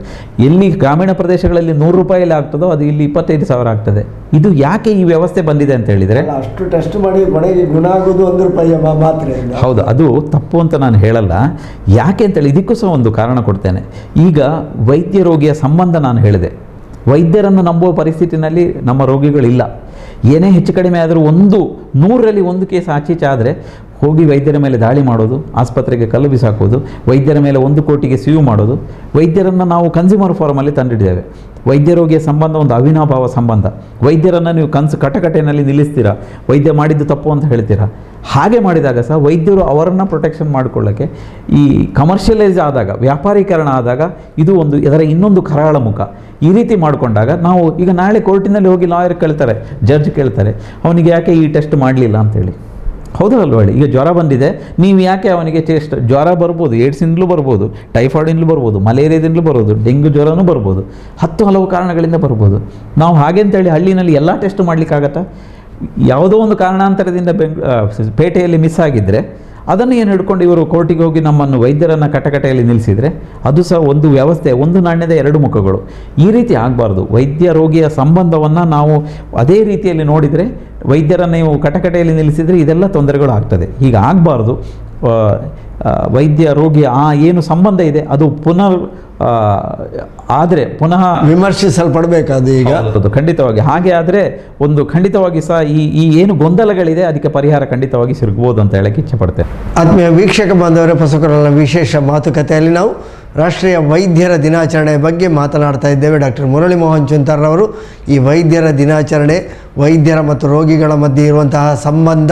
ಎಲ್ಲಿ ಗ್ರಾಮೀಣ ಪ್ರದೇಶಗಳಲ್ಲಿ 100 ರೂಪಾಯಲ್ಲಿ ಆಗ್ತದೋ ಅದು ಇಲ್ಲಿ 25,000 ಆಗ್ತದೆ. ಇದು ಯಾಕೆ ಈ ವ್ಯವಸ್ಥೆ ಬಂದಿದೆ ಅಂತ ಹೇಳಿದರೆ, ಅಷ್ಟು ಟೆಸ್ಟ್ ಮಾಡಿ ಕೊನೆಗೆ ಗುಣ ಆಗೋದು 1 ರೂಪಾಯಿ ಮಾತ್ರ. ಹೌದು, ಅದು ತಪ್ಪು ಅಂತ ನಾನು ಹೇಳಲ್ಲ. ಯಾಕೆ ಅಂತೇಳಿ ಇದಕ್ಕೂ ಸಹ ಒಂದು ಕಾರಣ ಕೊಡ್ತೇನೆ. ಈಗ ವೈದ್ಯ ರೋಗಿಯ ಸಂಬಂಧ ನಾನು ಹೇಳಿದೆ, ವೈದ್ಯರನ್ನು ನಂಬುವ ಪರಿಸ್ಥಿತಿನಲ್ಲಿ ನಮ್ಮ ರೋಗಿಗಳಿಲ್ಲ. ಏನೇ ಹೆಚ್ಚು ಕಡಿಮೆ ಆದರೂ 100ರಲ್ಲಿ 1 ಕೇಸ್ ಆಚೀಚೆ ಆದರೆ ಹೋಗಿ ವೈದ್ಯರ ಮೇಲೆ ದಾಳಿ ಮಾಡೋದು, ಆಸ್ಪತ್ರೆಗೆ ಕಲ್ಲು ಬಿಸಾಕೋದು, ವೈದ್ಯರ ಮೇಲೆ 1 ಕೋಟಿಗೆ ಸ್ಯೂ ಮಾಡೋದು. ವೈದ್ಯರನ್ನು ನಾವು ಕನ್ಸ್ಯೂಮರ್ ಫಾರಮಲ್ಲಿ ತಂದಿದ್ದೇವೆ. ವೈದ್ಯ ರೋಗಿಯ ಸಂಬಂಧ ಒಂದು ಅವಿನಾಭಾವ ಸಂಬಂಧ. ವೈದ್ಯರನ್ನು ನೀವು ಕಟಕಟೆಯಲ್ಲಿ ನಿಲ್ಲಿಸ್ತೀರಾ, ವೈದ್ಯ ಮಾಡಿದ್ದು ತಪ್ಪು ಅಂತ ಹೇಳ್ತೀರಾ. ಹಾಗೆ ಮಾಡಿದಾಗ ಸಹ ವೈದ್ಯರು ಅವರನ್ನು ಪ್ರೊಟೆಕ್ಷನ್ ಮಾಡಿಕೊಳ್ಳೋಕ್ಕೆ ಈ ಕಮರ್ಷಿಯಲೈಸ್ ಆದಾಗ, ವ್ಯಾಪಾರೀಕರಣ ಆದಾಗ ಇದು ಒಂದು ಇದರ ಇನ್ನೊಂದು ಕರಾಳ ಮುಖ. ಈ ರೀತಿ ಮಾಡಿಕೊಂಡಾಗ ನಾವು ಈಗ ನಾಳೆ ಕೋರ್ಟಿನಲ್ಲಿ ಹೋಗಿ ಲಾಯರ್ ಕೇಳ್ತಾರೆ, ಜಡ್ಜ್ ಕೇಳ್ತಾರೆ, ಅವನಿಗೆ ಯಾಕೆ ಈ ಟೆಸ್ಟ್ ಮಾಡಲಿಲ್ಲ ಅಂತೇಳಿ. ಹೌದಲ್ವ ಹೇಳಿ? ಈಗ ಜ್ವರ ಬಂದಿದೆ, ನೀವು ಯಾಕೆ ಅವನಿಗೆ ಜ್ವರ ಬರ್ಬೋದು, ಏಡ್ಸಿಂದಲೂ ಬರ್ಬೋದು, ಟೈಫಾಯ್ಡಿಂದಲೂ ಬರ್ಬೋದು, ಮಲೇರಿಯಾದಿಂದಲೂ ಬರ್ಬೋದು, ಡೆಂಗ್ಯೂ ಜ್ವರನೂ ಬರ್ಬೋದು, ಹಲವು ಕಾರಣಗಳಿಂದ ಬರ್ಬೋದು. ನಾವು ಹಾಗೆ ಅಂತೇಳಿ ಹಳ್ಳಿನಲ್ಲಿ ಎಲ್ಲ ಟೆಸ್ಟ್ ಮಾಡಲಿಕ್ಕಾಗತ್ತಾ? ಯಾವುದೋ ಒಂದು ಕಾರಣಾಂತರದಿಂದ ಪೇಟೆಯಲ್ಲಿ ಮಿಸ್ ಆಗಿದ್ದರೆ ಅದನ್ನು ಏನು ಹಿಡ್ಕೊಂಡು ಇವರು ಕೋರ್ಟಿಗೆ ಹೋಗಿ ನಮ್ಮನ್ನು ವೈದ್ಯರನ್ನು ಕಟಕಟೆಯಲ್ಲಿ ನಿಲ್ಲಿಸಿದರೆ ಅದು ಸಹ ಒಂದು ವ್ಯವಸ್ಥೆ, ಒಂದು ನಾಣ್ಯದ 2 ಮುಖಗಳು. ಈ ರೀತಿ ಆಗಬಾರ್ದು. ವೈದ್ಯ ರೋಗಿಯ ಸಂಬಂಧವನ್ನು ನಾವು ಅದೇ ರೀತಿಯಲ್ಲಿ ನೋಡಿದರೆ, ವೈದ್ಯರನ್ನು ನೀವು ಕಟಕಟೆಯಲ್ಲಿ ನಿಲ್ಲಿಸಿದರೆ ಇದೆಲ್ಲ ತೊಂದರೆಗಳು ಆಗ್ತದೆ. ಹೀಗೆ ಆಗಬಾರ್ದು. ವೈದ್ಯ ರೋಗಿಯ ಏನು ಸಂಬಂಧ ಇದೆ ಅದು ಆದರೆ ಪುನಃ ವಿಮರ್ಶಿಸಲ್ಪಡಬೇಕಾದ ಈಗ ಖಂಡಿತವಾಗಿ. ಹಾಗೆ ಆದರೆ ಒಂದು ಖಂಡಿತವಾಗಿ ಸಹ ಈ ಏನು ಗೊಂದಲಗಳಿದೆ ಅದಕ್ಕೆ ಪರಿಹಾರ ಖಂಡಿತವಾಗಿ ಸಿಗಬಹುದು ಅಂತ ಹೇಳಕ್ಕೆ ಇಚ್ಛೆ ಪಡ್ತೇನೆ. ಆತ್ಮೀಯ ವೀಕ್ಷಕ ಬಾಂಧವರೇ, ಪೊಸಕೊರಲ ವಿಶೇಷ ಮಾತುಕತೆಯಲ್ಲಿ ನಾವು ರಾಷ್ಟ್ರೀಯ ವೈದ್ಯರ ದಿನಾಚರಣೆಯ ಬಗ್ಗೆ ಮಾತನಾಡ್ತಾ ಇದ್ದೇವೆ. ಡಾಕ್ಟರ್ ಮುರಳಿ ಮೋಹನ್ ಚುಂತಾರ್ರವರು ಈ ವೈದ್ಯರ ದಿನಾಚರಣೆ, ವೈದ್ಯರ ಮತ್ತು ರೋಗಿಗಳ ಮಧ್ಯೆ ಇರುವಂತಹ ಸಂಬಂಧ,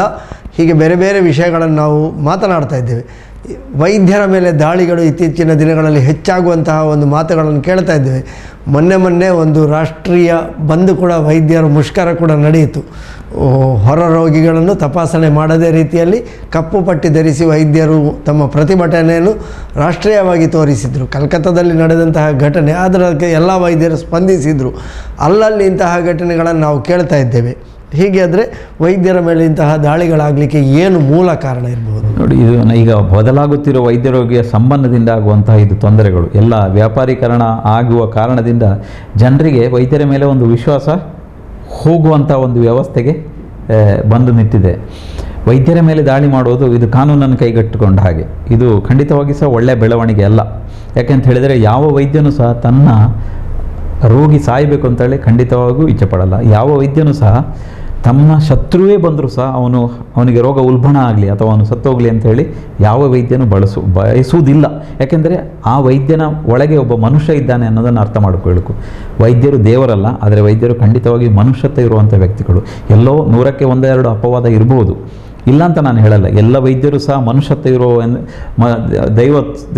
ಹೀಗೆ ಬೇರೆ ಬೇರೆ ವಿಷಯಗಳನ್ನು ನಾವು ಮಾತನಾಡ್ತಾ ಇದ್ದೇವೆ. ವೈದ್ಯರ ಮೇಲೆ ದಾಳಿಗಳು ಇತ್ತೀಚಿನ ದಿನಗಳಲ್ಲಿ ಹೆಚ್ಚಾಗುವಂತಹ ಒಂದು ಮಾತುಗಳನ್ನು ಕೇಳ್ತಾ ಇದ್ದೇವೆ. ಮೊನ್ನೆ ಒಂದು ರಾಷ್ಟ್ರೀಯ ಬಂದ್ ಕೂಡ, ವೈದ್ಯರ ಮುಷ್ಕರ ಕೂಡ ನಡೆಯಿತು. ಹೊರ ರೋಗಿಗಳನ್ನು ತಪಾಸಣೆ ಮಾಡದೇ ರೀತಿಯಲ್ಲಿ ಕಪ್ಪು ಪಟ್ಟಿ ಧರಿಸಿ ವೈದ್ಯರು ತಮ್ಮ ಪ್ರತಿಭಟನೆಯನ್ನು ರಾಷ್ಟ್ರೀಯವಾಗಿ ತೋರಿಸಿದರು. ಕಲ್ಕತ್ತಾದಲ್ಲಿ ನಡೆದಂತಹ ಘಟನೆ, ಅದಕ್ಕೆ ಎಲ್ಲ ವೈದ್ಯರು ಸ್ಪಂದಿಸಿದರು. ಅಲ್ಲಲ್ಲಿ ಇಂತಹ ಘಟನೆಗಳನ್ನು ನಾವು ಕೇಳ್ತಾ ಇದ್ದೇವೆ. ಹೀಗೆ ಆದರೆ ವೈದ್ಯರ ಮೇಲೆ ಇಂತಹ ದಾಳಿಗಳಾಗಲಿಕ್ಕೆ ಏನು ಮೂಲ ಕಾರಣ ಇರಬಹುದು? ನೋಡಿ, ಇದು ಈಗ ಬದಲಾಗುತ್ತಿರುವ ವೈದ್ಯ ರೋಗಿಯ ಸಂಬಂಧದಿಂದ ಆಗುವಂತಹ ಇದು ತೊಂದರೆಗಳು ಎಲ್ಲ ವ್ಯಾಪಾರೀಕರಣ ಆಗುವ ಕಾರಣದಿಂದ ಜನರಿಗೆ ವೈದ್ಯರ ಮೇಲೆ ಒಂದು ವಿಶ್ವಾಸ ಹೋಗುವಂಥ ಒಂದು ವ್ಯವಸ್ಥೆಗೆ ಬಂದು ನಿಂತಿದೆ. ವೈದ್ಯರ ಮೇಲೆ ದಾಳಿ ಮಾಡುವುದು ಇದು ಕಾನೂನನ್ನು ಕೈಗೆತ್ತಿಕೊಂಡ ಹಾಗೆ. ಇದು ಖಂಡಿತವಾಗಿ ಸಹ ಒಳ್ಳೆಯ ಬೆಳವಣಿಗೆ ಅಲ್ಲ. ಯಾಕೆಂತ ಹೇಳಿದರೆ ಯಾವ ವೈದ್ಯನೂ ಸಹ ತನ್ನ ರೋಗಿ ಸಾಯಬೇಕು ಅಂತೇಳಿ ಖಂಡಿತವಾಗೂ ಇಚ್ಛೆ ಪಡಲ್ಲ. ಯಾವ ವೈದ್ಯನೂ ಸಹ ತಮ್ಮ ಶತ್ರುವೇ ಬಂದರೂ ಸಹ ಅವನಿಗೆ ರೋಗ ಉಲ್ಬಣ ಆಗಲಿ ಅಥವಾ ಅವನು ಸತ್ತೋಗಲಿ ಅಂಥೇಳಿ ಯಾವ ವೈದ್ಯನೂ ಬಯಸುವುದಿಲ್ಲ. ಯಾಕೆಂದರೆ ಆ ವೈದ್ಯನ ಒಳಗೆ ಒಬ್ಬ ಮನುಷ್ಯ ಇದ್ದಾನೆ ಅನ್ನೋದನ್ನು ಅರ್ಥ ಮಾಡಿಕೊಳ್ಳಬೇಕು. ವೈದ್ಯರು ದೇವರಲ್ಲ, ಆದರೆ ವೈದ್ಯರು ಖಂಡಿತವಾಗಿ ಮನುಷ್ಯತ್ವ ಇರುವಂಥ ವ್ಯಕ್ತಿಗಳು. ಎಲ್ಲೋ 100ಕ್ಕೆ 1-2 ಅಪವಾದ ಇರ್ಬೋದು, ಇಲ್ಲ ಅಂತ ನಾನು ಹೇಳಲ್ಲ. ಎಲ್ಲ ವೈದ್ಯರು ಸಹ ಮನುಷ್ಯತ್ವ ಇರೋ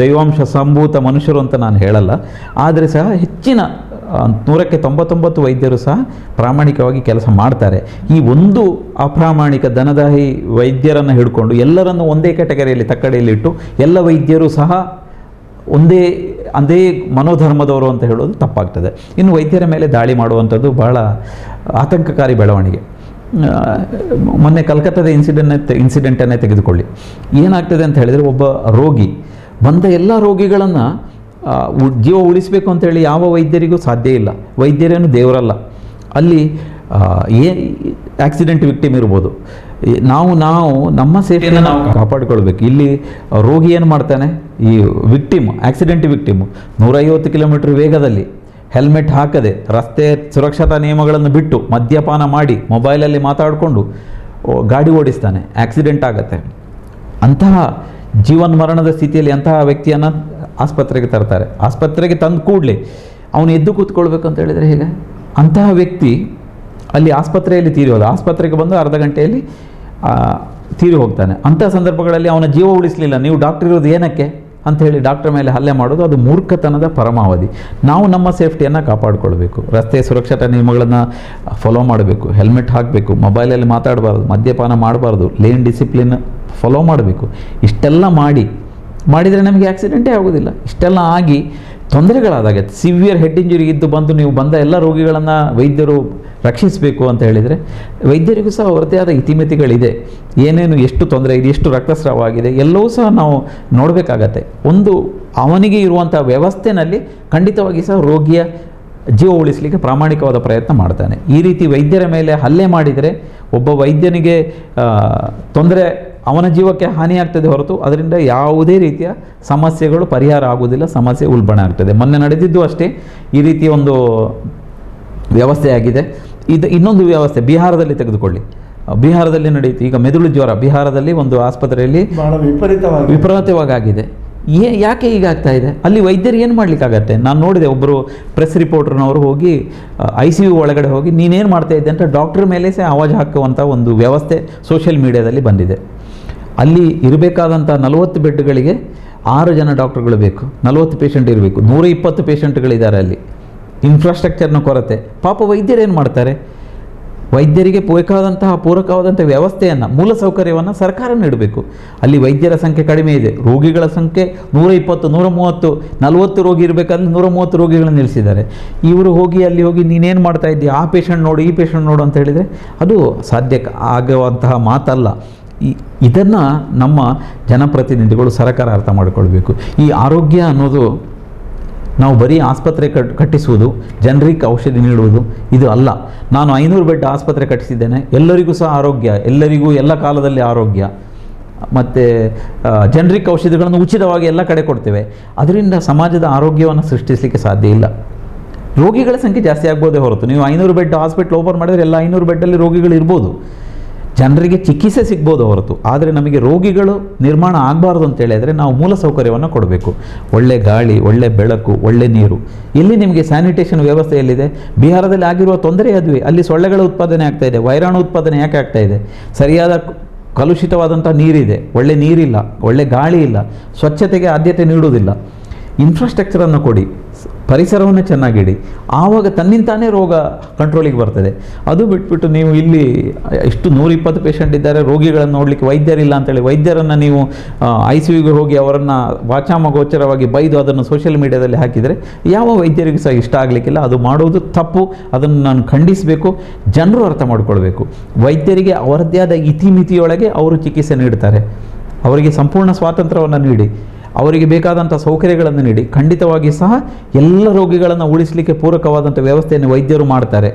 ದೈವಾಂಶ ಸಂಭೂತ ಮನುಷ್ಯರು ಅಂತ ನಾನು ಹೇಳಲ್ಲ. ಆದರೆ ಸಹ ಹೆಚ್ಚಿನ 100ಕ್ಕೆ 99 ವೈದ್ಯರು ಸಹ ಪ್ರಾಮಾಣಿಕವಾಗಿ ಕೆಲಸ ಮಾಡ್ತಾರೆ. ಈ ಒಂದು ಅಪ್ರಾಮಾಣಿಕ ದನದಾಹಿ ವೈದ್ಯರನ್ನು ಹಿಡ್ಕೊಂಡು ಎಲ್ಲರನ್ನು ಒಂದೇ ಕ್ಯಾಟಗರಿಯಲ್ಲಿ ತಕ್ಕಡಿಯಲ್ಲಿ ಇಟ್ಟು ಎಲ್ಲ ವೈದ್ಯರು ಸಹ ಅದೇ ಮನೋಧರ್ಮದವರು ಅಂತ ಹೇಳೋದು ತಪ್ಪಾಗ್ತದೆ. ಇನ್ನು ವೈದ್ಯರ ಮೇಲೆ ದಾಳಿ ಮಾಡುವಂಥದ್ದು ಬಹಳ ಆತಂಕಕಾರಿ ಬೆಳವಣಿಗೆ. ಮೊನ್ನೆ ಕಲ್ಕತ್ತಾದ ಇನ್ಸಿಡೆಂಟನ್ನೇ ತೆಗೆದುಕೊಳ್ಳಿ. ಏನಾಗ್ತದೆ ಅಂತ ಹೇಳಿದರೆ, ಒಬ್ಬ ರೋಗಿ ಬಂದ ಎಲ್ಲ ರೋಗಿಗಳನ್ನು ಜೀವ ಉಳಿಸಬೇಕು ಅಂತೇಳಿ ಯಾವ ವೈದ್ಯರಿಗೂ ಸಾಧ್ಯ ಇಲ್ಲ. ವೈದ್ಯರೇನು ದೇವರಲ್ಲ. ಅಲ್ಲಿ ಆಕ್ಸಿಡೆಂಟ್ ವಿಕ್ಟಿಮ್ ಇರ್ಬೋದು, ನಾವು ನಮ್ಮ ಸೇಫ್ಟಿಯನ್ನು ನಾವು ಕಾಪಾಡಿಕೊಳ್ಬೇಕು. ಇಲ್ಲಿ ರೋಗಿ ಏನು ಮಾಡ್ತಾನೆ, ಈ ವಿಕ್ಟಿಮ್, ಆಕ್ಸಿಡೆಂಟ್ ವಿಕ್ಟಿಮು 150 ಕಿಲೋಮೀಟರ್ ವೇಗದಲ್ಲಿ ಹೆಲ್ಮೆಟ್ ಹಾಕದೆ, ರಸ್ತೆ ಸುರಕ್ಷತಾ ನಿಯಮಗಳನ್ನು ಬಿಟ್ಟು, ಮದ್ಯಪಾನ ಮಾಡಿ, ಮೊಬೈಲಲ್ಲಿ ಮಾತಾಡಿಕೊಂಡು ಗಾಡಿ ಓಡಿಸ್ತಾನೆ, ಆಕ್ಸಿಡೆಂಟ್ ಆಗತ್ತೆ. ಅಂತಹ ಜೀವನ್ಮರಣದ ಸ್ಥಿತಿಯಲ್ಲಿ ಅಂತಹ ವ್ಯಕ್ತಿಯನ್ನು ಆಸ್ಪತ್ರೆಗೆ ತರ್ತಾರೆ. ಆಸ್ಪತ್ರೆಗೆ ತಂದು ಕೂಡಲೇ ಅವನು ಎದ್ದು ಕೂತ್ಕೊಳ್ಬೇಕು ಅಂತ ಹೇಳಿದರೆ ಹೇಗೆ? ಅಂತಹ ವ್ಯಕ್ತಿ ಅಲ್ಲಿ ಆಸ್ಪತ್ರೆಯಲ್ಲಿ ತೀರೋದು, ಆಸ್ಪತ್ರೆಗೆ ಬಂದು ಅರ್ಧ ಗಂಟೆಯಲ್ಲಿ ತೀರಿ ಹೋಗ್ತಾನೆ. ಅಂತಹ ಸಂದರ್ಭಗಳಲ್ಲಿ ಅವನ ಜೀವ ಉಳಿಸಲಿಲ್ಲ, ನೀವು ಡಾಕ್ಟರ್ ಇರೋದು ಏನಕ್ಕೆ ಅಂತ ಹೇಳಿ ಡಾಕ್ಟರ್ ಮೇಲೆ ಹಲ್ಲೆ ಮಾಡೋದು, ಅದು ಮೂರ್ಖತನದ ಪರಮಾವಧಿ. ನಾವು ನಮ್ಮ ಸೇಫ್ಟಿಯನ್ನು ಕಾಪಾಡಿಕೊಳ್ಬೇಕು, ರಸ್ತೆ ಸುರಕ್ಷತಾ ನಿಯಮಗಳನ್ನು ಫಾಲೋ ಮಾಡಬೇಕು, ಹೆಲ್ಮೆಟ್ ಹಾಕಬೇಕು, ಮೊಬೈಲಲ್ಲಿ ಮಾತಾಡಬಾರ್ದು, ಮದ್ಯಪಾನ ಮಾಡಬಾರ್ದು, ಲೇನ್ ಡಿಸಿಪ್ಲಿನ್ ಫಾಲೋ ಮಾಡಬೇಕು. ಇಷ್ಟೆಲ್ಲ ಮಾಡಿದರೆ ನಮಗೆ ಆಕ್ಸಿಡೆಂಟೇ ಆಗೋದಿಲ್ಲ. ಇಷ್ಟೆಲ್ಲ ಆಗಿ ತೊಂದರೆಗಳಾದಾಗ, ಸಿವಿಯರ್ ಹೆಡ್ ಇಂಜುರಿ ಇದ್ದು ಬಂದು ನೀವು ಬಂದ ಎಲ್ಲ ರೋಗಿಗಳನ್ನು ವೈದ್ಯರು ರಕ್ಷಿಸಬೇಕು ಅಂತ ಹೇಳಿದರೆ ವೈದ್ಯರಿಗೂ ಸಹ ಅವರದ್ದೇ ಆದ ಇತಿಮಿತಿಗಳಿದೆ. ಏನೇನು ಎಷ್ಟು ತೊಂದರೆ ಇದೆ, ಎಷ್ಟು ರಕ್ತಸ್ರಾವ ಆಗಿದೆ, ಎಲ್ಲವೂ ಸಹ ನಾವು ನೋಡಬೇಕಾಗತ್ತೆ. ಒಂದು ಅವನಿಗೆ ಇರುವಂಥ ವ್ಯವಸ್ಥೆಯಲ್ಲಿ ಖಂಡಿತವಾಗಿ ಸಹ ರೋಗಿಯ ಜೀವ ಉಳಿಸಲಿಕ್ಕೆ ಪ್ರಾಮಾಣಿಕವಾದ ಪ್ರಯತ್ನ ಮಾಡ್ತಾನೆ. ಈ ರೀತಿ ವೈದ್ಯರ ಮೇಲೆ ಹಲ್ಲೆ ಮಾಡಿದರೆ ಒಬ್ಬ ವೈದ್ಯನಿಗೆ ತೊಂದರೆ, ಅವನ ಜೀವಕ್ಕೆ ಹಾನಿಯಾಗ್ತದೆ ಹೊರತು ಅದರಿಂದ ಯಾವುದೇ ರೀತಿಯ ಸಮಸ್ಯೆಗಳು ಪರಿಹಾರ ಆಗುವುದಿಲ್ಲ, ಸಮಸ್ಯೆ ಉಲ್ಬಣ ಆಗ್ತದೆ. ಮೊನ್ನೆ ನಡೆದಿದ್ದು ಅಷ್ಟೇ ಈ ರೀತಿಯ ಒಂದು ವ್ಯವಸ್ಥೆ ಆಗಿದೆ. ಇನ್ನೊಂದು ವ್ಯವಸ್ಥೆ ಬಿಹಾರದಲ್ಲಿ ತೆಗೆದುಕೊಳ್ಳಿ, ಬಿಹಾರದಲ್ಲಿ ನಡೆಯಿತು ಈಗ ಮೆದುಳು ಜ್ವರ. ಬಿಹಾರದಲ್ಲಿ ಒಂದು ಆಸ್ಪತ್ರೆಯಲ್ಲಿ ವಿಪರೀತವಾಗಿ ಆಗಿದೆ. ಯಾಕೆ ಈಗ ಆಗ್ತಾ ಇದೆ? ಅಲ್ಲಿ ವೈದ್ಯರು ಏನು ಮಾಡಲಿಕ್ಕಾಗತ್ತೆ? ನಾನು ನೋಡಿದೆ, ಒಬ್ಬರು ಪ್ರೆಸ್ ರಿಪೋರ್ಟರ್ನವರು ಹೋಗಿ ICU ಒಳಗಡೆ ಹೋಗಿ ನೀನೇನು ಮಾಡ್ತಾ ಇದ್ದೆ ಅಂತ ಡಾಕ್ಟರ್ ಮೇಲೆ ಸಹ ಆವಾಜ್ ಹಾಕುವಂಥ ಒಂದು ವ್ಯವಸ್ಥೆ ಸೋಷಿಯಲ್ ಮೀಡಿಯಾದಲ್ಲಿ ಬಂದಿದೆ. ಅಲ್ಲಿ ಇರಬೇಕಾದಂಥ 40 ಬೆಡ್ಗಳಿಗೆ 6 ಜನ ಡಾಕ್ಟರ್ಗಳು ಬೇಕು, 40 ಪೇಷಂಟ್ ಇರಬೇಕು, 120 ಪೇಷಂಟ್ಗಳಿದ್ದಾರೆ. ಅಲ್ಲಿ ಇನ್ಫ್ರಾಸ್ಟ್ರಕ್ಚರ್ನ ಕೊರತೆ. ಪಾಪ ವೈದ್ಯರು ಏನು ಮಾಡ್ತಾರೆ? ವೈದ್ಯರಿಗೆ ಬೇಕಾದಂತಹ ಪೂರಕವಾದಂಥ ವ್ಯವಸ್ಥೆಯನ್ನು, ಮೂಲಸೌಕರ್ಯವನ್ನು ಸರ್ಕಾರ ನೀಡಬೇಕು. ಅಲ್ಲಿ ವೈದ್ಯರ ಸಂಖ್ಯೆ ಕಡಿಮೆ ಇದೆ, ರೋಗಿಗಳ ಸಂಖ್ಯೆ 120, 130, 40 ರೋಗಿ ಇರಬೇಕಾದ್ರೆ 130 ರೋಗಿಗಳನ್ನು ನಿಲ್ಲಿಸಿದ್ದಾರೆ. ಇವರು ಅಲ್ಲಿ ಹೋಗಿ ನೀನೇನು ಮಾಡ್ತಾ ಇದ್ದೀಯ, ಆ ಪೇಷಂಟ್ ನೋಡು, ಈ ಪೇಷಂಟ್ ನೋಡು ಅಂತ ಹೇಳಿದರೆ ಅದು ಸಾಧ್ಯ ಆಗುವಂತಹ ಮಾತಲ್ಲ. ಇದನ್ನು ನಮ್ಮ ಜನಪ್ರತಿನಿಧಿಗಳು, ಸರ್ಕಾರ ಅರ್ಥ ಮಾಡಿಕೊಳ್ಬೇಕು. ಈ ಆರೋಗ್ಯ ಅನ್ನೋದು ನಾವು ಬರೀ ಆಸ್ಪತ್ರೆ ಕಟ್ಟಿಸುವುದು, ಜನರಿಗೆ ಔಷಧಿ ನೀಡುವುದು ಇದು ಅಲ್ಲ. ನಾನು 500 ಬೆಡ್ ಆಸ್ಪತ್ರೆ ಕಟ್ಟಿಸಿದ್ದೇನೆ, ಎಲ್ಲರಿಗೂ ಸಹ ಆರೋಗ್ಯ, ಎಲ್ಲರಿಗೂ ಎಲ್ಲ ಕಾಲದಲ್ಲಿ ಆರೋಗ್ಯ, ಮತ್ತು ಜನರಿಗೆ ಔಷಧಿಗಳನ್ನು ಉಚಿತವಾಗಿ ಎಲ್ಲ ಕಡೆ ಕೊಡ್ತೇವೆ. ಅದರಿಂದ ಸಮಾಜದ ಆರೋಗ್ಯವನ್ನು ಸೃಷ್ಟಿಸಲಿಕ್ಕೆ ಸಾಧ್ಯ ಇಲ್ಲ. ರೋಗಿಗಳ ಸಂಖ್ಯೆ ಜಾಸ್ತಿ ಆಗ್ಬೋದೇ ಹೊರತು, ನೀವು 500 ಬೆಡ್ ಹಾಸ್ಪಿಟ್ಲ್ ಓಪನ್ ಮಾಡಿದರೆ ಎಲ್ಲ 500 ಬೆಡ್ಡಲ್ಲಿ ರೋಗಿಗಳು ಇರ್ಬೋದು, ಜನರಿಗೆ ಚಿಕಿತ್ಸೆ ಸಿಗ್ಬೋದು ಹೊರತು. ಆದರೆ ನಮಗೆ ರೋಗಿಗಳು ನಿರ್ಮಾಣ ಆಗಬಾರ್ದು ಅಂತ ಹೇಳಿದರೆ ನಾವು ಮೂಲಸೌಕರ್ಯವನ್ನು ಕೊಡಬೇಕು. ಒಳ್ಳೆ ಗಾಳಿ, ಒಳ್ಳೆ ಬೆಳಕು, ಒಳ್ಳೆ ನೀರು. ಇಲ್ಲಿ ನಿಮಗೆ ಸ್ಯಾನಿಟೇಷನ್ ವ್ಯವಸ್ಥೆ ಎಲ್ಲಿದೆ? ಬಿಹಾರದಲ್ಲಿ ಆಗಿರುವ ತೊಂದರೆ ಅದುವೇ. ಅಲ್ಲಿ ಸೊಳ್ಳೆಗಳ ಉತ್ಪಾದನೆ ಆಗ್ತಾ ಇದೆ, ವೈರಾಣು ಉತ್ಪಾದನೆ ಯಾಕೆ ಆಗ್ತಾ ಇದೆ? ಸರಿಯಾದ ಕಲುಷಿತವಾದಂಥ ನೀರಿದೆ, ಒಳ್ಳೆ ನೀರಿಲ್ಲ, ಒಳ್ಳೆ ಗಾಳಿ ಇಲ್ಲ, ಸ್ವಚ್ಛತೆಗೆ ಆದ್ಯತೆ ನೀಡುವುದಿಲ್ಲ. ಇನ್ಫ್ರಾಸ್ಟ್ರಕ್ಚರನ್ನು ಕೊಡಿ, ಪರಿಸರವನ್ನು ಚೆನ್ನಾಗಿಡಿ, ಆವಾಗ ತನ್ನಿಂತಾನೇ ರೋಗ ಕಂಟ್ರೋಲಿಗೆ ಬರ್ತದೆ. ಅದು ಬಿಟ್ಬಿಟ್ಟು ನೀವು ಇಲ್ಲಿ ಇಷ್ಟು 120 ಪೇಷಂಟ್ ಇದ್ದಾರೆ, ರೋಗಿಗಳನ್ನು ನೋಡಲಿಕ್ಕೆ ವೈದ್ಯರಿಲ್ಲ ಅಂತೇಳಿ ವೈದ್ಯರನ್ನು ನೀವು ICUಗೆ ಹೋಗಿ ಅವರನ್ನು ವಾಚಾಮಗೋಚರವಾಗಿ ಬೈದು ಅದನ್ನು ಸೋಷಿಯಲ್ ಮೀಡಿಯಾದಲ್ಲಿ ಹಾಕಿದರೆ ಯಾವ ವೈದ್ಯರಿಗೂ ಸಹ ಇಷ್ಟ ಆಗಲಿಕ್ಕಿಲ್ಲ. ಅದು ಮಾಡುವುದು ತಪ್ಪು, ಅದನ್ನು ನಾನು ಖಂಡಿಸಬೇಕು. ಜನರು ಅರ್ಥ ಮಾಡಿಕೊಳ್ಬೇಕು. ವೈದ್ಯರಿಗೆ ಅವರದ್ದೇ ಆದ ಇತಿಮಿತಿಯೊಳಗೆ ಅವರು ಚಿಕಿತ್ಸೆ ನೀಡ್ತಾರೆ. ಅವರಿಗೆ ಸಂಪೂರ್ಣ ಸ್ವಾತಂತ್ರ್ಯವನ್ನು ನೀಡಿ, ಅವರಿಗೆ ಬೇಕಾದಂಥ ಸೌಕರ್ಯಗಳನ್ನು ನೀಡಿ, ಖಂಡಿತವಾಗಿ ಸಹ ಎಲ್ಲ ರೋಗಿಗಳನ್ನು ಉಳಿಸಲಿಕ್ಕೆ ಪೂರಕವಾದಂಥ ವ್ಯವಸ್ಥೆಯನ್ನು ವೈದ್ಯರು ಮಾಡ್ತಾರೆ.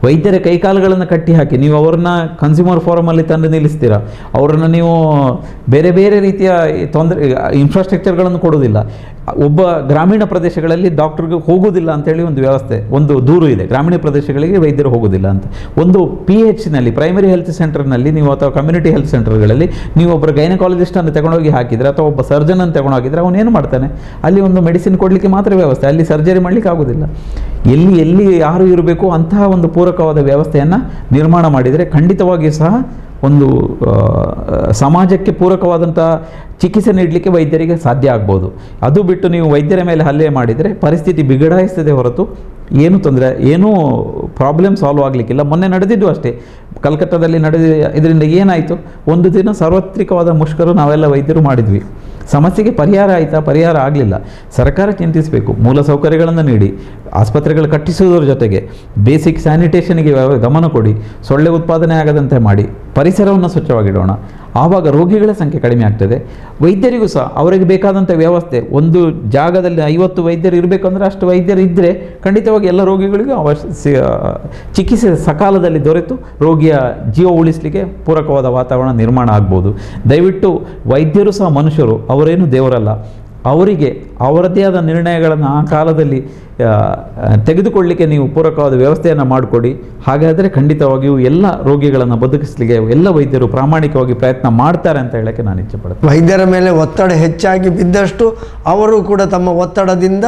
ವೈದ್ಯರ ಕೈಕಾಲುಗಳನ್ನು ಕಟ್ಟಿ ಹಾಕಿ ನೀವು ಅವ್ರನ್ನ ಕನ್ಸ್ಯೂಮರ್ ಫೋರಮಲ್ಲಿ ತಂದು ನಿಲ್ಲಿಸ್ತೀರಾ, ಅವರನ್ನು ನೀವು ಬೇರೆ ಬೇರೆ ರೀತಿಯ ತೊಂದರೆ ಇನ್ಫ್ರಾಸ್ಟ್ರಕ್ಚರ್ಗಳನ್ನು ಕೊಡೋದಿಲ್ಲ. ಒಬ್ಬ ಗ್ರಾಮೀಣ ಪ್ರದೇಶಗಳಲ್ಲಿ ಡಾಕ್ಟ್ರಿಗೆ ಹೋಗೋದಿಲ್ಲ ಅಂತೇಳಿ ಒಂದು ವ್ಯವಸ್ಥೆ, ಒಂದು ದೂರು ಇದೆ, ಗ್ರಾಮೀಣ ಪ್ರದೇಶಗಳಿಗೆ ವೈದ್ಯರು ಹೋಗೋದಿಲ್ಲ ಅಂತ. ಒಂದು PHನಲ್ಲಿ, ಪ್ರೈಮರಿ ಹೆಲ್ತ್ ಸೆಂಟರ್ನಲ್ಲಿ ನೀವು ಅಥವಾ ಕಮ್ಯುನಿಟಿ ಹೆಲ್ತ್ ಸೆಂಟರ್ಗಳಲ್ಲಿ ನೀವು ಒಬ್ಬರು ಗೈನಕಾಲಜಿಸ್ಟನ್ನು ತಗೊಂಡೋಗಿ ಹಾಕಿದರೆ ಅಥವಾ ಒಬ್ಬ ಸರ್ಜನನ್ನು ತಗೊಂಡೋಗಿದ್ರೆ ಅವನೇನು ಮಾಡ್ತಾನೆ? ಅಲ್ಲಿ ಒಂದು ಮೆಡಿಸಿನ್ ಕೊಡಲಿಕ್ಕೆ ಮಾತ್ರ ವ್ಯವಸ್ಥೆ, ಅಲ್ಲಿ ಸರ್ಜರಿ ಮಾಡಲಿಕ್ಕೆ ಆಗೋದಿಲ್ಲ. ಎಲ್ಲಿ ಯಾರು ಇರಬೇಕು ಅಂತಹ ಒಂದು ಪೂರಕವಾದ ವ್ಯವಸ್ಥೆಯನ್ನು ನಿರ್ಮಾಣ ಮಾಡಿದರೆ ಖಂಡಿತವಾಗಿಯೂ ಸಹ ಒಂದು ಸಮಾಜಕ್ಕೆ ಪೂರಕವಾದಂಥ ಚಿಕಿತ್ಸೆ ನೀಡಲಿಕ್ಕೆ ವೈದ್ಯರಿಗೆ ಸಾಧ್ಯ ಆಗ್ಬೋದು. ಅದು ಬಿಟ್ಟು ನೀವು ವೈದ್ಯರ ಮೇಲೆ ಹಲ್ಲೆ ಮಾಡಿದರೆ ಪರಿಸ್ಥಿತಿ ಬಿಗಡಾಯಿಸ್ತದೆ ಹೊರತು ಏನೂ ತೊಂದರೆ, ಏನೂ ಪ್ರಾಬ್ಲಮ್ ಸಾಲ್ವ್ ಆಗಲಿಕ್ಕಿಲ್ಲ. ಮೊನ್ನೆ ನಡೆದಿದ್ದು ಅಷ್ಟೇ, ಕಲ್ಕತ್ತಾದಲ್ಲಿ ಇದರಿಂದ ಏನಾಯಿತು? ಒಂದು ದಿನ ಸಾರ್ವತ್ರಿಕವಾದ ಮುಷ್ಕರ ನಾವೆಲ್ಲ ವೈದ್ಯರು ಮಾಡಿದ್ವಿ. ಸಮಸ್ಯೆಗೆ ಪರಿಹಾರ ಆಯಿತಾ? ಪರಿಹಾರ ಆಗಲಿಲ್ಲ. ಸರ್ಕಾರ ಚಿಂತಿಸಬೇಕು, ಮೂಲಸೌಕರ್ಯಗಳನ್ನು ನೀಡಿ, ಆಸ್ಪತ್ರೆಗಳು ಕಟ್ಟಿಸುವುದರ ಜೊತೆಗೆ ಬೇಸಿಕ್ ಸ್ಯಾನಿಟೇಷನ್ಗೆ ಗಮನ ಕೊಡಿ, ಸೊಳ್ಳೆ ಉತ್ಪಾದನೆ ಆಗದಂತೆ ಮಾಡಿ, ಪರಿಸರವನ್ನು ಸ್ವಚ್ಛವಾಗಿಡೋಣ. ಆವಾಗ ರೋಗಿಗಳ ಸಂಖ್ಯೆ ಕಡಿಮೆ ಆಗ್ತದೆ. ವೈದ್ಯರಿಗೂ ಸಹ ಅವರಿಗೆ ಬೇಕಾದಂಥ ವ್ಯವಸ್ಥೆ, ಒಂದು ಜಾಗದಲ್ಲಿ 50 ವೈದ್ಯರು ಇರಬೇಕಂದ್ರೆ ಅಷ್ಟು ವೈದ್ಯರು ಇದ್ದರೆ ಖಂಡಿತವಾಗಿ ಎಲ್ಲ ರೋಗಿಗಳಿಗೂ ಚಿಕಿತ್ಸೆ ಸಕಾಲದಲ್ಲಿ ದೊರೆತು ರೋಗಿಯ ಜೀವ ಉಳಿಸಲಿಕ್ಕೆ ಪೂರಕವಾದ ವಾತಾವರಣ ನಿರ್ಮಾಣ ಆಗ್ಬೋದು. ದಯವಿಟ್ಟು ವೈದ್ಯರು ಸಹ ಮನುಷ್ಯರು, ಅವರೇನು ದೇವರಲ್ಲ. ಅವರಿಗೆ ಅವರದ್ದೇ ಆದ ನಿರ್ಣಯಗಳನ್ನು ಆ ಕಾಲದಲ್ಲಿ ತೆಗೆದುಕೊಳ್ಳಲಿಕ್ಕೆ ನೀವು ಪೂರಕವಾದ ವ್ಯವಸ್ಥೆಯನ್ನು ಮಾಡಿಕೊಡಿ. ಹಾಗಾದರೆ ಖಂಡಿತವಾಗಿಯೂ ಎಲ್ಲ ರೋಗಿಗಳನ್ನು ಬದುಕಿಸಲಿಕ್ಕೆ ಎಲ್ಲ ವೈದ್ಯರು ಪ್ರಾಮಾಣಿಕವಾಗಿ ಪ್ರಯತ್ನ ಮಾಡ್ತಾರೆ ಅಂತ ಹೇಳೋಕ್ಕೆ ನಾನು ಇಚ್ಛೆಪಡ್ತೇನೆ. ವೈದ್ಯರ ಮೇಲೆ ಒತ್ತಡ ಹೆಚ್ಚಾಗಿ ಬಿದ್ದಷ್ಟು ಅವರು ಕೂಡ ತಮ್ಮ ಒತ್ತಡದಿಂದ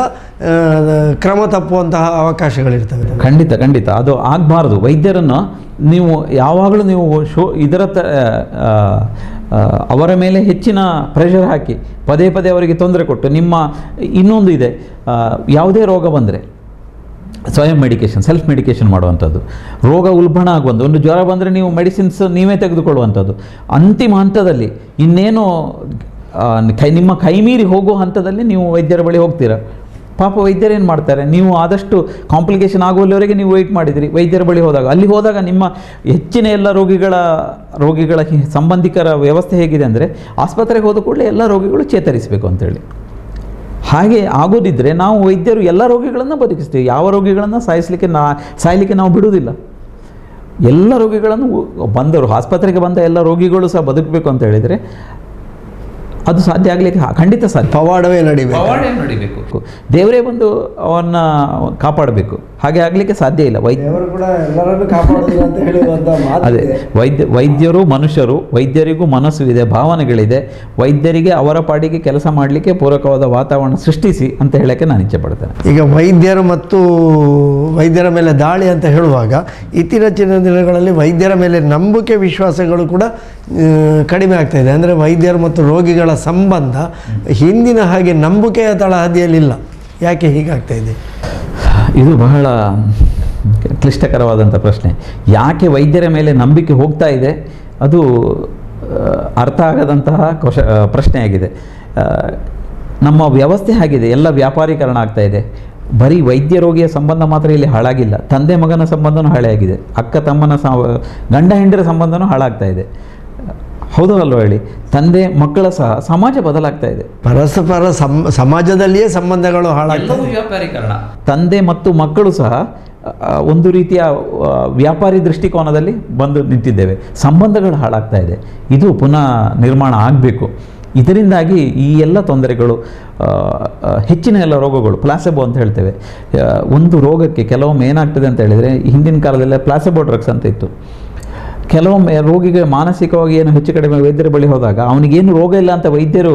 ಕ್ರಮ ತಪ್ಪುವಂತಹ ಅವಕಾಶಗಳಿರ್ತವೆ. ಖಂಡಿತ ಅದು ಆಗಬಾರ್ದು. ವೈದ್ಯರನ್ನು ನೀವು ಯಾವಾಗಲೂ ನೀವು ಅವರ ಮೇಲೆ ಹೆಚ್ಚಿನ ಪ್ರೆಷರ್ ಹಾಕಿ ಪದೇ ಪದೇ ಅವರಿಗೆ ತೊಂದರೆ ಕೊಟ್ಟು ಇನ್ನೊಂದು ಇದೆ, ಯಾವುದೇ ರೋಗ ಬಂದರೆ ಸ್ವಯಂ ಮೆಡಿಕೇಷನ್, ಸೆಲ್ಫ್ ಮೆಡಿಕೇಷನ್ ಮಾಡುವಂಥದ್ದು, ರೋಗ ಉಲ್ಬಣ ಆಗುವಂಥ ಒಂದು ಜ್ವರ ಬಂದರೆ ನೀವು ಮೆಡಿಸಿನ್ಸ್ ನೀವೇ ತೆಗೆದುಕೊಳ್ಳುವಂಥದ್ದು, ಅಂತಿಮ ಹಂತದಲ್ಲಿ ಇನ್ನೇನು ನಿಮ್ಮ ಕೈಮೀರಿ ಹೋಗುವ ಹಂತದಲ್ಲಿ ನೀವು ವೈದ್ಯರ ಬಳಿ ಹೋಗ್ತೀರಾ. ಪಾಪ ವೈದ್ಯರು ಏನು ಮಾಡ್ತಾರೆ, ನೀವು ಆದಷ್ಟು ಕಾಂಪ್ಲಿಕೇಶನ್ ಆಗುವಲ್ಲಿವರೆಗೆ ನೀವು ವೆಯ್ಟ್ ಮಾಡಿದಿರಿ. ವೈದ್ಯರ ಬಳಿ ಹೋದಾಗ ನಿಮ್ಮ ಹೆಚ್ಚಿನ ಎಲ್ಲ ರೋಗಿಗಳ ಸಂಬಂಧಿಕರ ವ್ಯವಸ್ಥೆ ಹೇಗಿದೆ ಅಂದರೆ ಆಸ್ಪತ್ರೆಗೆ ಹೋದ ಕೂಡಲೇ ಎಲ್ಲ ರೋಗಿಗಳು ಚೇತರಿಸಬೇಕು ಅಂತೇಳಿ. ಹಾಗೆ ಆಗೋದಿದ್ದರೆ ನಾವು ವೈದ್ಯರು ಎಲ್ಲ ರೋಗಿಗಳನ್ನು ಬದುಕಿಸ್ತೀವಿ. ಯಾವ ರೋಗಿಗಳನ್ನು ಸಾಯಲಿಕ್ಕೆ ನಾವು ಬಿಡುವುದಿಲ್ಲ. ಎಲ್ಲ ರೋಗಿಗಳನ್ನು ಆಸ್ಪತ್ರೆಗೆ ಬಂದ ಎಲ್ಲ ರೋಗಿಗಳು ಸಹ ಬದುಕಬೇಕು ಅಂತ ಹೇಳಿದರೆ ಅದು ಸಾಧ್ಯ ಆಗಲಿಕ್ಕೆ ಖಂಡಿತ ಸಾಧ್ಯ. ಪವಾಡವೇ ನಡಿಬೇಕು. ದೇವರೇ ಬಂದು ಅವನ್ನ ಕಾಪಾಡಬೇಕು. ಹಾಗೆ ಆಗಲಿಕ್ಕೆ ಸಾಧ್ಯ ಇಲ್ಲ. ಅದೇ ವೈದ್ಯರು ಮನುಷ್ಯರು, ವೈದ್ಯರಿಗೂ ಮನಸ್ಸು ಇದೆ, ಭಾವನೆಗಳಿದೆ. ವೈದ್ಯರಿಗೆ ಅವರ ಪಾಡಿಗೆ ಕೆಲಸ ಮಾಡಲಿಕ್ಕೆ ಪೂರಕವಾದ ವಾತಾವರಣ ಸೃಷ್ಟಿಸಿ ಅಂತ ಹೇಳೋಕ್ಕೆ ನಾನು ಇಚ್ಛೆ ಪಡ್ತೇನೆ. ಈಗ ವೈದ್ಯರು ಮತ್ತು ವೈದ್ಯರ ಮೇಲೆ ದಾಳಿ ಅಂತ ಹೇಳುವಾಗ ಇತ್ತೀಚಿನ ದಿನಗಳಲ್ಲಿ ವೈದ್ಯರ ಮೇಲೆ ನಂಬಿಕೆ ವಿಶ್ವಾಸಗಳು ಕೂಡ ಕಡಿಮೆ ಆಗ್ತಾ ಇದೆ. ಅಂದರೆ ವೈದ್ಯರು ಮತ್ತು ರೋಗಿಗಳ ಸಂಬಂಧ ಹಿಂದಿನ ಹಾಗೆ ನಂಬಿಕೆಯ ತಳಹದಿಯಲ್ಲಿಲ್ಲ. ಯಾಕೆ ಹೀಗಾಗ್ತಾ ಇದೆ? ಇದು ಬಹಳ ಕ್ಲಿಷ್ಟಕರವಾದಂಥ ಪ್ರಶ್ನೆ. ಯಾಕೆ ವೈದ್ಯರ ಮೇಲೆ ನಂಬಿಕೆ ಹೋಗ್ತಾ ಇದೆ ಅದು ಅರ್ಥ ಆಗದಂತಹ ಪ್ರಶ್ನೆಯಾಗಿದೆ. ನಮ್ಮ ವ್ಯವಸ್ಥೆ ಆಗಿದೆ, ಎಲ್ಲ ವ್ಯಾಪಾರೀಕರಣ ಆಗ್ತಾ ಇದೆ. ಬರೀ ವೈದ್ಯ ರೋಗಿಯ ಸಂಬಂಧ ಮಾತ್ರ ಇಲ್ಲಿ ಹಾಳಾಗಿಲ್ಲ, ತಂದೆ ಮಗನ ಸಂಬಂಧನೂ ಹಾಳಾಗಿದೆ, ಅಕ್ಕ ತಮ್ಮನ ಗಂಡ ಹೆಂಡರ ಸಂಬಂಧನೂ ಹಾಳಾಗ್ತಾ ಇದೆ. ಹೌದು ಅಲ್ವ ಹೇಳಿ? ತಂದೆ ಮಕ್ಕಳ ಸಹ ಸಮಾಜ ಬದಲಾಗ್ತಾ ಇದೆ. ಪರಸ್ಪರ ಸಮಾಜದಲ್ಲಿಯೇ ಸಂಬಂಧಗಳು ಹಾಳಾಗ್ತವೆ. ವ್ಯಾಪಾರೀಕರಣ, ತಂದೆ ಮತ್ತು ಮಕ್ಕಳು ಸಹ ಒಂದು ರೀತಿಯ ವ್ಯಾಪಾರಿ ದೃಷ್ಟಿಕೋನದಲ್ಲಿ ಬಂದು ನಿಂತಿದ್ದೇವೆ. ಸಂಬಂಧಗಳು ಹಾಳಾಗ್ತಾ ಇದೆ. ಇದು ಪುನಃ ನಿರ್ಮಾಣ ಆಗಬೇಕು. ಇದರಿಂದಾಗಿ ಈ ಎಲ್ಲ ತೊಂದರೆಗಳು, ಹೆಚ್ಚಿನ ಎಲ್ಲ ರೋಗಗಳು ಪ್ಲಾಸೆಬೋ ಅಂತ ಹೇಳ್ತೇವೆ. ಒಂದು ರೋಗಕ್ಕೆ ಕೆಲವೊಮ್ಮೆ ಏನಾಗ್ತದೆ ಅಂತ ಹೇಳಿದರೆ, ಹಿಂದಿನ ಕಾಲದಲ್ಲೇ ಪ್ಲಾಸೆಬೋ ಡ್ರಗ್ಸ್ ಅಂತ ಇತ್ತು. ಕೆಲವೊಮ್ಮೆ ರೋಗಿಗೆ ಮಾನಸಿಕವಾಗಿ ಏನು ಹೆಚ್ಚು ಕಡಿಮೆ ವೈದ್ಯರ ಬಳಿ ಹೋದಾಗ ಅವನಿಗೇನು ರೋಗ ಇಲ್ಲ ಅಂತ ವೈದ್ಯರು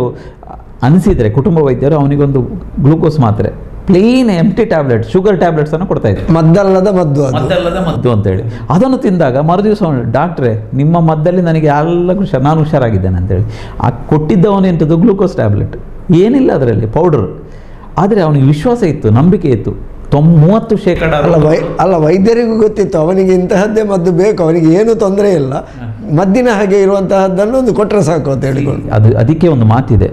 ಅನಿಸಿದರೆ, ಕುಟುಂಬ ವೈದ್ಯರು ಅವನಿಗೊಂದು ಗ್ಲೂಕೋಸ್ ಮಾತ್ರೆ, ಪ್ಲೇನ್ ಎಂಟಿ ಟ್ಯಾಬ್ಲೆಟ್, ಶುಗರ್ ಟ್ಯಾಬ್ಲೆಟ್ಸನ್ನು ಕೊಡ್ತಾ ಇದ್ರು. ಮದ್ದಲ್ಲದ ಮದ್ದು ಅಂತೇಳಿ ಅದನ್ನು ತಿಂದಾಗ ಮರುದಿವಸ ಡಾಕ್ಟ್ರೇ ನಿಮ್ಮ ಮದ್ದಲ್ಲಿ ನನಗೆ ನಾನು ಹುಷಾರಾಗಿದ್ದೇನೆ ಅಂತೇಳಿ ಕೊಟ್ಟಿದ್ದವನು ಎಂಥದ್ದು ಗ್ಲೂಕೋಸ್ ಟ್ಯಾಬ್ಲೆಟ್, ಏನಿಲ್ಲ ಅದರಲ್ಲಿ ಪೌಡರ್. ಆದರೆ ಅವನಿಗೆ ವಿಶ್ವಾಸ ಇತ್ತು, ನಂಬಿಕೆ ಇತ್ತು. 30% ಅಲ್ಲ ವೈದ್ಯರಿಗೂ ಗೊತ್ತಿತ್ತು ಅವನಿಗೆ ಇಂತಹದ್ದೇ ಮದ್ದು ಬೇಕು, ಅವನಿಗೆ ಏನು ತೊಂದರೆ ಇಲ್ಲ, ಮದ್ದಿನ ಹಾಗೆ ಇರುವಂತಹದ್ದನ್ನು ಒಂದು ಕೊಟ್ಟರೆ ಸಾಕು ಅಂತ ಹೇಳಿಕೊಂಡು. ಅದಕ್ಕೆ ಒಂದು ಮಾತಿದೆ,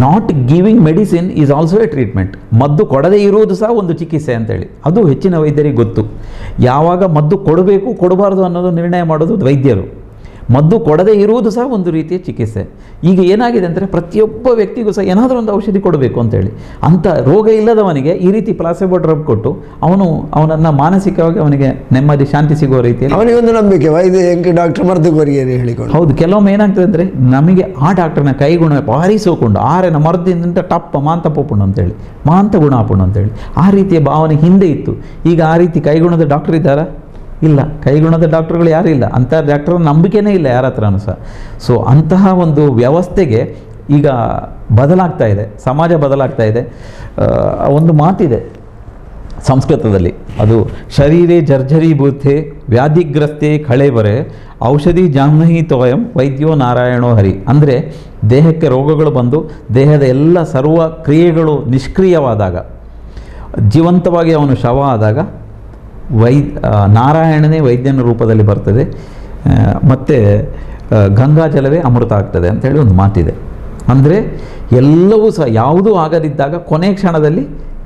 not giving medicine is also A treatment. ಮದ್ದು ಕೊಡದೇ ಇರುವುದು ಸಹ ಒಂದು ಚಿಕಿತ್ಸೆ ಅಂತೇಳಿ ಅದು ಹೆಚ್ಚಿನ ವೈದ್ಯರಿಗೆ ಗೊತ್ತು. ಯಾವಾಗ ಮದ್ದು ಕೊಡಬೇಕು ಕೊಡಬಾರ್ದು ಅನ್ನೋದು ನಿರ್ಣಯ ಮಾಡೋದು ವೈದ್ಯರು. ಮದ್ದು ಕೊಡದೇ ಇರುವುದು ಸಹ ಒಂದು ರೀತಿಯ ಚಿಕಿತ್ಸೆ. ಈಗ ಏನಾಗಿದೆ ಅಂದರೆ ಪ್ರತಿಯೊಬ್ಬ ವ್ಯಕ್ತಿಗೂ ಸಹ ಏನಾದರೂ ಒಂದು ಔಷಧಿ ಕೊಡಬೇಕು ಅಂತೇಳಿ, ಅಂಥ ರೋಗ ಇಲ್ಲದವನಿಗೆ ಈ ರೀತಿ ಪ್ಲಾಸೆಬೋ ಡ್ರಗ್ ಕೊಟ್ಟು ಅವನನ್ನು ಮಾನಸಿಕವಾಗಿ ಅವನಿಗೆ ನೆಮ್ಮದಿ ಶಾಂತಿ ಸಿಗುವ ರೀತಿಯಲ್ಲಿ ಅವನಿಗೊಂದು ನಂಬಿಕೆ, ವೈದ್ಯ ಡಾಕ್ಟರ್ ಮರ್ದುಗೋರಿಗೆ ಹೇಳಿಕೊಂಡು. ಹೌದು, ಕೆಲವೊಮ್ಮೆ ಏನಾಗ್ತದೆ ಅಂದರೆ ನಮಗೆ ಆ ಡಾಕ್ಟರ್ನ ಕೈಗುಣ ಭಾರಿ ಸೋಕೊಂಡು ಆರೇನ ಮರದಿಂದ ಟಪ್ಪ ಮಾಂತ ಪೋಪುಣು ಅಂತೇಳಿ, ಮಾಂತ ಗುಣ ಆಪುಣು ಅಂತೇಳಿ ಆ ರೀತಿಯ ಭಾವನೆ ಹಿಂದೆ ಇತ್ತು. ಈಗ ಆ ರೀತಿ ಕೈಗುಣದ ಡಾಕ್ಟರ್ ಇದ್ದಾರಾ? ಇಲ್ಲ. ಕೈಗುಣದ ಡಾಕ್ಟರ್ಗಳು ಯಾರೂ ಇಲ್ಲ. ಅಂಥ ಡಾಕ್ಟರ್ ನಂಬಿಕೆನೇ ಇಲ್ಲ ಯಾರ ಹತ್ರನೂ ಸಹ. ಸೊ ಅಂತಹ ಒಂದು ವ್ಯವಸ್ಥೆಗೆ ಈಗ ಬದಲಾಗ್ತಾ ಇದೆ, ಸಮಾಜ ಬದಲಾಗ್ತಾ ಇದೆ. ಒಂದು ಮಾತಿದೆ ಸಂಸ್ಕೃತದಲ್ಲಿ, ಅದು ಶರೀರೇ ಜರ್ಜರೀಭೂತೆ ವ್ಯಾಧಿಗ್ರಸ್ತೆ ಕಳೇಬರೆ ಔಷಧಿ ಜಾಹ್ನಹಿ ತೋಯಂ ವೈದ್ಯೋ ನಾರಾಯಣೋ ಹರಿ. ಅಂದರೆ ದೇಹಕ್ಕೆ ರೋಗಗಳು ಬಂದು ದೇಹದ ಎಲ್ಲ ಸರ್ವ ಕ್ರಿಯೆಗಳು ನಿಷ್ಕ್ರಿಯವಾದಾಗ, ಜೀವಂತವಾಗಿ ಅವನು ಶವ ಆದಾಗ ನಾರಾಯಣನೇ ವೈದ್ಯನ ರೂಪದಲ್ಲಿ ಬರ್ತದೆ, ಮತ್ತು ಗಂಗಾಜಲವೇ ಅಮೃತ ಆಗ್ತದೆ ಅಂಥೇಳಿ ಒಂದು ಮಾತಿದೆ. ಅಂದರೆ ಎಲ್ಲವೂ ಸಹ ಯಾವುದೂ ಆಗದಿದ್ದಾಗ ಕೊನೆ ಕ್ಷಣದಲ್ಲಿ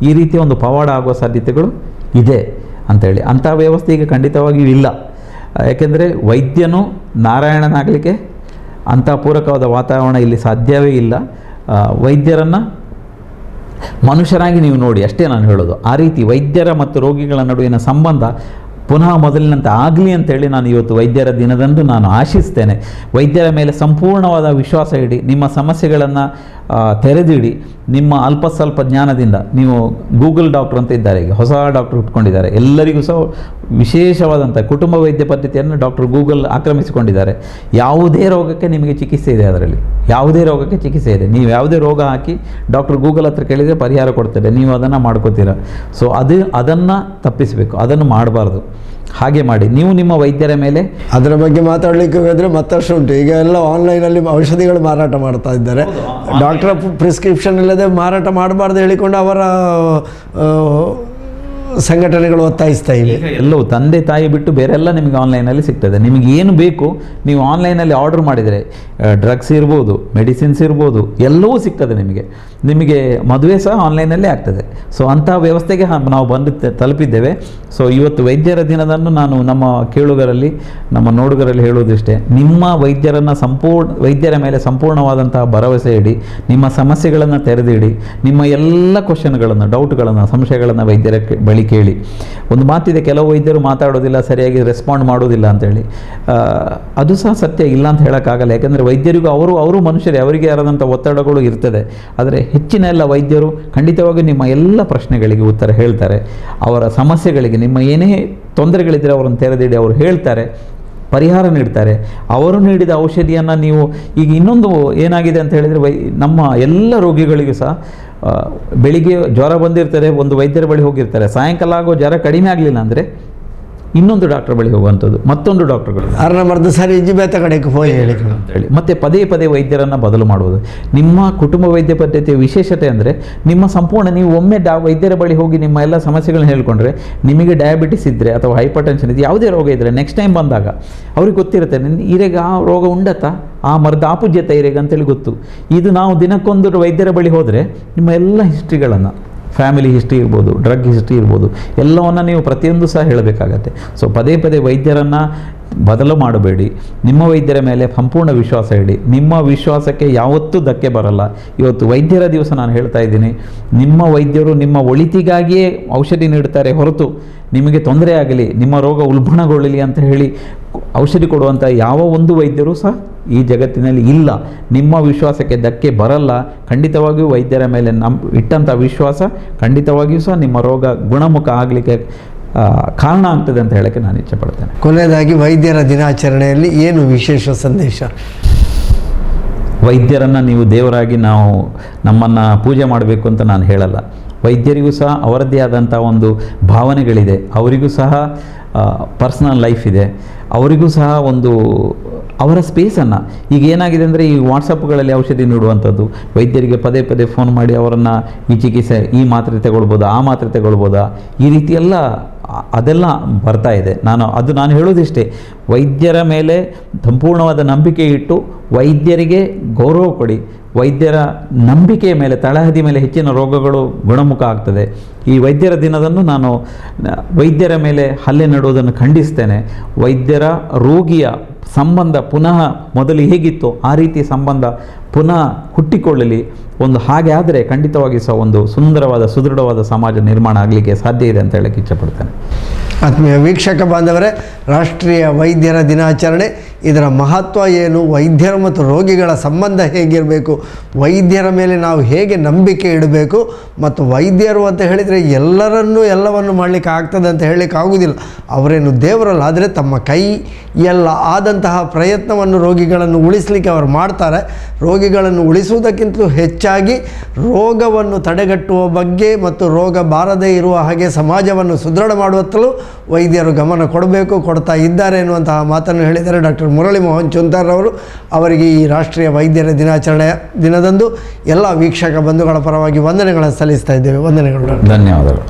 ಈ ರೀತಿಯ ಒಂದು ಪವಾಡ ಆಗುವ ಸಾಧ್ಯತೆಗಳು ಇದೆ ಅಂಥೇಳಿ. ಅಂಥ ವ್ಯವಸ್ಥೆ ಈಗ ಖಂಡಿತವಾಗಿಯೂ ಇಲ್ಲ. ಯಾಕೆಂದರೆ ವೈದ್ಯನು ನಾರಾಯಣನಾಗಲಿಕ್ಕೆ ಅಂಥ ಪೂರಕವಾದ ವಾತಾವರಣ ಇಲ್ಲಿ ಸಾಧ್ಯವೇ ಇಲ್ಲ. ವೈದ್ಯರನ್ನು ಮನುಷ್ಯರಾಗಿ ನೀವು ನೋಡಿ, ಅಷ್ಟೇ ನಾನು ಹೇಳೋದು. ಆ ರೀತಿ ವೈದ್ಯರ ಮತ್ತು ರೋಗಿಗಳ ನಡುವಿನ ಸಂಬಂಧ ಪುನಃ ಮೊದಲಿನಂತೆ ಆಗಲಿ ಅಂತೇಳಿ ನಾನು ಇವತ್ತು ವೈದ್ಯರ ದಿನದಂದು ನಾನು ಆಶಿಸ್ತೇನೆ. ವೈದ್ಯರ ಮೇಲೆ ಸಂಪೂರ್ಣವಾದ ವಿಶ್ವಾಸ ಇಡಿ, ನಿಮ್ಮ ಸಮಸ್ಯೆಗಳನ್ನು ತೆರೆದಿಡಿ. ನಿಮ್ಮ ಅಲ್ಪ ಸ್ವಲ್ಪ ಜ್ಞಾನದಿಂದ ನೀವು ಗೂಗಲ್ ಡಾಕ್ಟರ್ ಅಂತ ಇದ್ದಾರೆ, ಈಗ ಹೊಸ ಡಾಕ್ಟರ್ ಹುಟ್ಕೊಂಡಿದ್ದಾರೆ, ಎಲ್ಲರಿಗೂ ಸಹ ವಿಶೇಷವಾದಂಥ ಕುಟುಂಬ ವೈದ್ಯ ಪದ್ಧತಿಯನ್ನು ಡಾಕ್ಟರ್ ಗೂಗಲ್ ಆಕ್ರಮಿಸಿಕೊಂಡಿದ್ದಾರೆ. ಯಾವುದೇ ರೋಗಕ್ಕೆ ನಿಮಗೆ ಚಿಕಿತ್ಸೆ ಇದೆ, ಅದರಲ್ಲಿ ಯಾವುದೇ ರೋಗಕ್ಕೆ ಚಿಕಿತ್ಸೆ ಇದೆ. ನೀವು ಯಾವುದೇ ರೋಗ ಹಾಕಿ ಡಾಕ್ಟರ್ ಗೂಗಲ್ ಹತ್ರ ಕೇಳಿದರೆ ಪರಿಹಾರ ಕೊಡ್ತಾರೆ, ನೀವು ಅದನ್ನು ಮಾಡ್ಕೋತೀರ. ಸೊ ಅದನ್ನು ತಪ್ಪಿಸಬೇಕು, ಅದನ್ನು ಮಾಡಬಾರ್ದು. ಹಾಗೆ ಮಾಡಿ ನೀವು ನಿಮ್ಮ ವೈದ್ಯರ ಮೇಲೆ ಅದರ ಬಗ್ಗೆ ಮಾತಾಡಲಿಕ್ಕೆ ಹೋದರೆ ಮತ್ತಷ್ಟು ಉಂಟು. ಈಗ ಎಲ್ಲ ಆನ್ಲೈನಲ್ಲಿ ಔಷಧಿಗಳು ಮಾರಾಟ ಮಾಡ್ತಾ ಇದ್ದಾರೆ. ಡಾಕ್ಟರ್ ಪ್ರಿಸ್ಕ್ರಿಪ್ಷನ್ ಇಲ್ಲದೆ ಮಾರಾಟ ಮಾಡಬಾರ್ದು ಹೇಳಿಕೊಂಡು ಅವರ ಸಂಘಟನೆಗಳು ಒತ್ತಾಯಿಸ್ತಾ ಇವೆ. ಎಲ್ಲವೂ ತಂದೆ ತಾಯಿ ಬಿಟ್ಟು ಬೇರೆಲ್ಲ ನಿಮಗೆ ಆನ್ಲೈನಲ್ಲಿ ಸಿಗ್ತದೆ. ನಿಮಗೆ ಏನು ಬೇಕು ನೀವು ಆನ್ಲೈನಲ್ಲಿ ಆರ್ಡರ್ ಮಾಡಿದರೆ ಡ್ರಗ್ಸ್ ಇರ್ಬೋದು, ಮೆಡಿಸಿನ್ಸ್ ಇರ್ಬೋದು, ಎಲ್ಲವೂ ಸಿಗ್ತದೆ ನಿಮಗೆ ಮದುವೆ ಸಹ ಆನ್ಲೈನಲ್ಲೇ ಆಗ್ತದೆ. ಸೊ ಅಂಥ ವ್ಯವಸ್ಥೆಗೆ ನಾವು ಬಂದು ತಲುಪಿದ್ದೇವೆ. ಸೊ ಇವತ್ತು ವೈದ್ಯರ ದಿನದಂದು ನಾನು ನಮ್ಮ ಕೇಳುಗರಲ್ಲಿ, ನಮ್ಮ ನೋಡುಗರಲ್ಲಿ ಹೇಳುವುದಿಷ್ಟೇ, ನಿಮ್ಮ ವೈದ್ಯರ ಮೇಲೆ ಸಂಪೂರ್ಣವಾದಂತಹ ಭರವಸೆ ಇಡಿ. ನಿಮ್ಮ ಸಮಸ್ಯೆಗಳನ್ನು ತೆರೆದಿಡಿ. ನಿಮ್ಮ ಎಲ್ಲ ಕ್ವಶನ್ಗಳನ್ನು, ಡೌಟ್ಗಳನ್ನು, ಸಂಶಯಗಳನ್ನು ವೈದ್ಯರ ಬಳಿ ಕೇಳಿ. ಒಂದು ಮಾತಿದೆ, ಕೆಲವು ವೈದ್ಯರು ಮಾತಾಡೋದಿಲ್ಲ, ಸರಿಯಾಗಿ ರೆಸ್ಪಾಂಡ್ ಮಾಡೋದಿಲ್ಲ ಅಂತೇಳಿ. ಅದು ಸಹ ಸತ್ಯ, ಇಲ್ಲ ಅಂತ ಹೇಳೋಕ್ಕಾಗಲ್ಲ. ಯಾಕೆಂದರೆ ವೈದ್ಯರಿಗೂ ಅವರು ಮನುಷ್ಯರೇ, ಅವರಿಗೆ ಯಾರಾದಂಥ ಒತ್ತಡಗಳು ಇರ್ತದೆ. ಆದರೆ ಹೆಚ್ಚಿನ ಎಲ್ಲ ವೈದ್ಯರು ಖಂಡಿತವಾಗಿ ನಿಮ್ಮ ಎಲ್ಲ ಪ್ರಶ್ನೆಗಳಿಗೆ ಉತ್ತರ ಹೇಳ್ತಾರೆ. ಅವರ ಸಮಸ್ಯೆಗಳಿಗೆ, ನಿಮ್ಮ ಏನೇ ತೊಂದರೆಗಳಿದ್ದರೆ ಅವರನ್ನು ತೆರೆದಿಡಿ, ಅವರು ಹೇಳ್ತಾರೆ, ಪರಿಹಾರ ನೀಡ್ತಾರೆ. ಅವರು ನೀಡಿದ ಔಷಧಿಯನ್ನು ನೀವು ಈಗ ಇನ್ನೊಂದು ಏನಾಗಿದೆ ಅಂತ ಹೇಳಿದರೆ, ನಮ್ಮ ಎಲ್ಲ ರೋಗಿಗಳಿಗೂ ಸಹ ಬೆಳಿಗ್ಗೆ ಜ್ವರ ಬಂದಿರ್ತಾರೆ, ಒಂದು ವೈದ್ಯರ ಬಳಿ ಹೋಗಿರ್ತಾರೆ, ಸಾಯಂಕಾಲ ಆಗೋ ಜ್ವರ ಕಡಿಮೆ ಆಗಲಿಲ್ಲ ಅಂದರೆ ಇನ್ನೊಂದು ಡಾಕ್ಟರ್ ಬಳಿ ಹೋಗುವಂಥದ್ದು, ಮತ್ತೊಂದು ಡಾಕ್ಟರ್ಗಳು ಅರ್ಣಮರ್ದ ಸರಿ ಇಜ್ಜಿಬೇತ ಕಡೆಗೆ ಹೋಗಿ ಹೇಳಿ ಮತ್ತೆ ಪದೇ ಪದೇ ವೈದ್ಯರನ್ನು ಬದಲು ಮಾಡುವುದು. ನಿಮ್ಮ ಕುಟುಂಬ ವೈದ್ಯ ಪದ್ಧತಿಯ ವಿಶೇಷತೆ ಅಂದರೆ ನೀವು ಒಮ್ಮೆ ವೈದ್ಯರ ಬಳಿ ಹೋಗಿ ನಿಮ್ಮ ಎಲ್ಲ ಸಮಸ್ಯೆಗಳನ್ನ ಹೇಳ್ಕೊಂಡ್ರೆ, ನಿಮಗೆ ಡಯಾಬಿಟಿಸ್ ಇದ್ದರೆ ಅಥವಾ ಹೈಪರ್ ಟೆನ್ಷನ್ ಇದ್ದರೆ, ಯಾವುದೇ ರೋಗ ಇದ್ದರೆ ನೆಕ್ಸ್ಟ್ ಟೈಮ್ ಬಂದಾಗ ಅವ್ರಿಗೆ ಗೊತ್ತಿರುತ್ತೆ, ಈರೆಗ ಆ ರೋಗ ಉಂಡತ್ತಾ, ಆ ಮರದ ಆಪುಜ್ಯತೆ ಈರೆಗ ಅಂತೇಳಿ ಗೊತ್ತು. ಇದು ನಾವು ದಿನಕ್ಕೊಂದು ವೈದ್ಯರ ಬಳಿ ಹೋದರೆ ನಿಮ್ಮ ಎಲ್ಲ ಹಿಸ್ಟ್ರಿಗಳನ್ನು, ಫ್ಯಾಮಿಲಿ ಹಿಸ್ಟ್ರಿ ಇರ್ಬೋದು, ಡ್ರಗ್ ಹಿಸ್ಟ್ರಿ ಇರ್ಬೋದು, ಎಲ್ಲವನ್ನು ನೀವು ಪ್ರತಿಯೊಂದು ಸಹ ಹೇಳಬೇಕಾಗತ್ತೆ. ಸೊ ಪದೇ ಪದೇ ವೈದ್ಯರನ್ನು ಬದಲು ಮಾಡಬೇಡಿ. ನಿಮ್ಮ ವೈದ್ಯರ ಮೇಲೆ ಸಂಪೂರ್ಣ ವಿಶ್ವಾಸ ಇಡಿ. ನಿಮ್ಮ ವಿಶ್ವಾಸಕ್ಕೆ ಯಾವತ್ತೂ ಧಕ್ಕೆ ಬರಲ್ಲ. ಇವತ್ತು ವೈದ್ಯರ ದಿವಸ ನಾನು ಹೇಳ್ತಾ ಇದ್ದೀನಿ, ನಿಮ್ಮ ವೈದ್ಯರು ನಿಮ್ಮ ಒಳಿತಿಗಾಗಿಯೇ ಔಷಧಿ ನೀಡುತ್ತಾರೆ ಹೊರತು ನಿಮಗೆ ತೊಂದರೆ ಆಗಲಿ, ನಿಮ್ಮ ರೋಗ ಉಲ್ಬಣಗೊಳ್ಳಲಿ ಅಂತ ಹೇಳಿ ಔಷಧಿ ಕೊಡುವಂಥ ಯಾವ ಒಂದು ವೈದ್ಯರೂ ಸಹ ಈ ಜಗತ್ತಿನಲ್ಲಿ ಇಲ್ಲ. ನಿಮ್ಮ ವಿಶ್ವಾಸಕ್ಕೆ ಧಕ್ಕೆ ಬರಲ್ಲ. ಖಂಡಿತವಾಗಿಯೂ ವೈದ್ಯರ ಮೇಲೆ ಇಟ್ಟಂಥ ವಿಶ್ವಾಸ ಖಂಡಿತವಾಗಿಯೂ ಸಹ ನಿಮ್ಮ ರೋಗ ಗುಣಮುಖ ಆಗಲಿಕ್ಕೆ ಕಾರಣ ಆಗ್ತದೆ ಅಂತ ಹೇಳೋಕ್ಕೆ ನಾನು ಇಚ್ಛೆ ಪಡ್ತೇನೆ. ಕೊನೆಯದಾಗಿ ವೈದ್ಯರ ದಿನಾಚರಣೆಯಲ್ಲಿ ಏನು ವಿಶೇಷ ಸಂದೇಶ? ವೈದ್ಯರನ್ನು ನೀವು ದೇವರಾಗಿ ನಮ್ಮನ್ನು ಪೂಜೆ ಮಾಡಬೇಕು ಅಂತ ನಾನು ಹೇಳಲ್ಲ. ವೈದ್ಯರಿಗೂ ಸಹ ಅವರದ್ದೇ ಆದಂಥ ಒಂದು ಭಾವನೆಗಳಿದೆ, ಅವರಿಗೂ ಸಹ ಪರ್ಸ್ನಲ್ ಲೈಫ್ ಇದೆ, ಅವರಿಗೂ ಸಹ ಒಂದು ಅವರ ಸ್ಪೇಸನ್ನು. ಈಗ ಏನಾಗಿದೆ ಅಂದರೆ, ಈ ವಾಟ್ಸಪ್ಗಳಲ್ಲಿ ಔಷಧಿ ನೀಡುವಂಥದ್ದು, ವೈದ್ಯರಿಗೆ ಪದೇ ಪದೇ ಫೋನ್ ಮಾಡಿ ಅವರನ್ನು ಈ ಚಿಕಿತ್ಸೆ, ಈ ಮಾತ್ರೆ ತಗೊಳ್ಬೋದಾ, ಆ ಮಾತ್ರೆ ತಗೊಳ್ಬೋದಾ, ಈ ರೀತಿಯೆಲ್ಲ ಅದೆಲ್ಲ ಬರ್ತಾ ಇದೆ. ನಾನು ಹೇಳೋದಿಷ್ಟೇ, ವೈದ್ಯರ ಮೇಲೆ ಸಂಪೂರ್ಣವಾದ ನಂಬಿಕೆ ಇಟ್ಟು ವೈದ್ಯರಿಗೆ ಗೌರವ ಕೊಡಿ. ವೈದ್ಯರ ನಂಬಿಕೆಯ ಮೇಲೆ, ತಳಹದಿ ಮೇಲೆ ಹೆಚ್ಚಿನ ರೋಗಗಳು ಗುಣಮುಖ ಆಗ್ತದೆ. ಈ ವೈದ್ಯರ ದಿನದಂದು ನಾನು ವೈದ್ಯರ ಮೇಲೆ ಹಲ್ಲೆ ನೆಡುವುದನ್ನು ಖಂಡಿಸ್ತೇನೆ. ವೈದ್ಯರ ರೋಗಿಯ ಸಂಬಂಧ ಪುನಃ ಮೊದಲು ಹೇಗಿತ್ತು ಆ ರೀತಿ ಸಂಬಂಧ ಪುನಃ ಹುಟ್ಟಿಕೊಳ್ಳಲಿ. ಹಾಗೆ ಆದರೆ ಖಂಡಿತವಾಗಿ ಸಹ ಒಂದು ಸುಂದರವಾದ ಸುದೃಢವಾದ ಸಮಾಜ ನಿರ್ಮಾಣ ಆಗಲಿಕ್ಕೆ ಸಾಧ್ಯ ಇದೆ ಅಂತ ಹೇಳಕ್ಕೆ ಇಚ್ಛೆಪಡ್ತೇನೆ. ಆತ್ಮೀಯ ವೀಕ್ಷಕ ಬಾಂಧವರೇ, ರಾಷ್ಟ್ರೀಯ ವೈದ್ಯರ ದಿನಾಚರಣೆ, ಇದರ ಮಹತ್ವ ಏನು, ವೈದ್ಯರು ಮತ್ತು ರೋಗಿಗಳ ಸಂಬಂಧ ಹೇಗಿರಬೇಕು, ವೈದ್ಯರ ಮೇಲೆ ನಾವು ಹೇಗೆ ನಂಬಿಕೆ ಇಡಬೇಕು, ಮತ್ತು ವೈದ್ಯರು ಅಂತ ಹೇಳಿದರೆ ಎಲ್ಲವನ್ನು ಮಾಡಲಿಕ್ಕೆ ಆಗ್ತದೆ ಅಂತ ಹೇಳಲಿಕ್ಕೆ ಆಗುವುದಿಲ್ಲ. ಅವರೇನು ದೇವರಲ್ಲ, ಆದರೆ ತಮ್ಮ ಕೈಯೆಲ್ಲ ಆದಂತಹ ಪ್ರಯತ್ನವನ್ನು ರೋಗಿಗಳನ್ನು ಉಳಿಸಲಿಕ್ಕೆ ಅವರು ಮಾಡ್ತಾರೆ. ರೋಗಿಗಳನ್ನು ಉಳಿಸುವುದಕ್ಕಿಂತಲೂ ಹೆಚ್ಚಾಗಿ ರೋಗವನ್ನು ತಡೆಗಟ್ಟುವ ಬಗ್ಗೆ ಮತ್ತು ರೋಗ ಬಾರದೇ ಇರುವ ಹಾಗೆ ಸಮಾಜವನ್ನು ಸುದೃಢ ಮಾಡುವತ್ತಲೂ ವೈದ್ಯರು ಗಮನ ಕೊಡ್ತಾ ಇದ್ದಾರೆ ಎನ್ನುವಂತಹ ಮಾತನ್ನು ಹೇಳಿದ್ದಾರೆ ಡಾಕ್ಟರ್ ಮುರಳಿ ಮೋಹನ್ ಚೂಂತಾರ್ ಅವರು. ಅವರಿಗೆ ಈ ರಾಷ್ಟ್ರೀಯ ವೈದ್ಯರ ದಿನಾಚರಣೆಯ ದಿನದಂದು ಎಲ್ಲ ವೀಕ್ಷಕ ಬಂಧುಗಳ ಪರವಾಗಿ ವಂದನೆಗಳನ್ನು ಸಲ್ಲಿಸ್ತಾ ಇದ್ದೇವೆ. ವಂದನೆಗಳು. ಧನ್ಯವಾದಗಳು.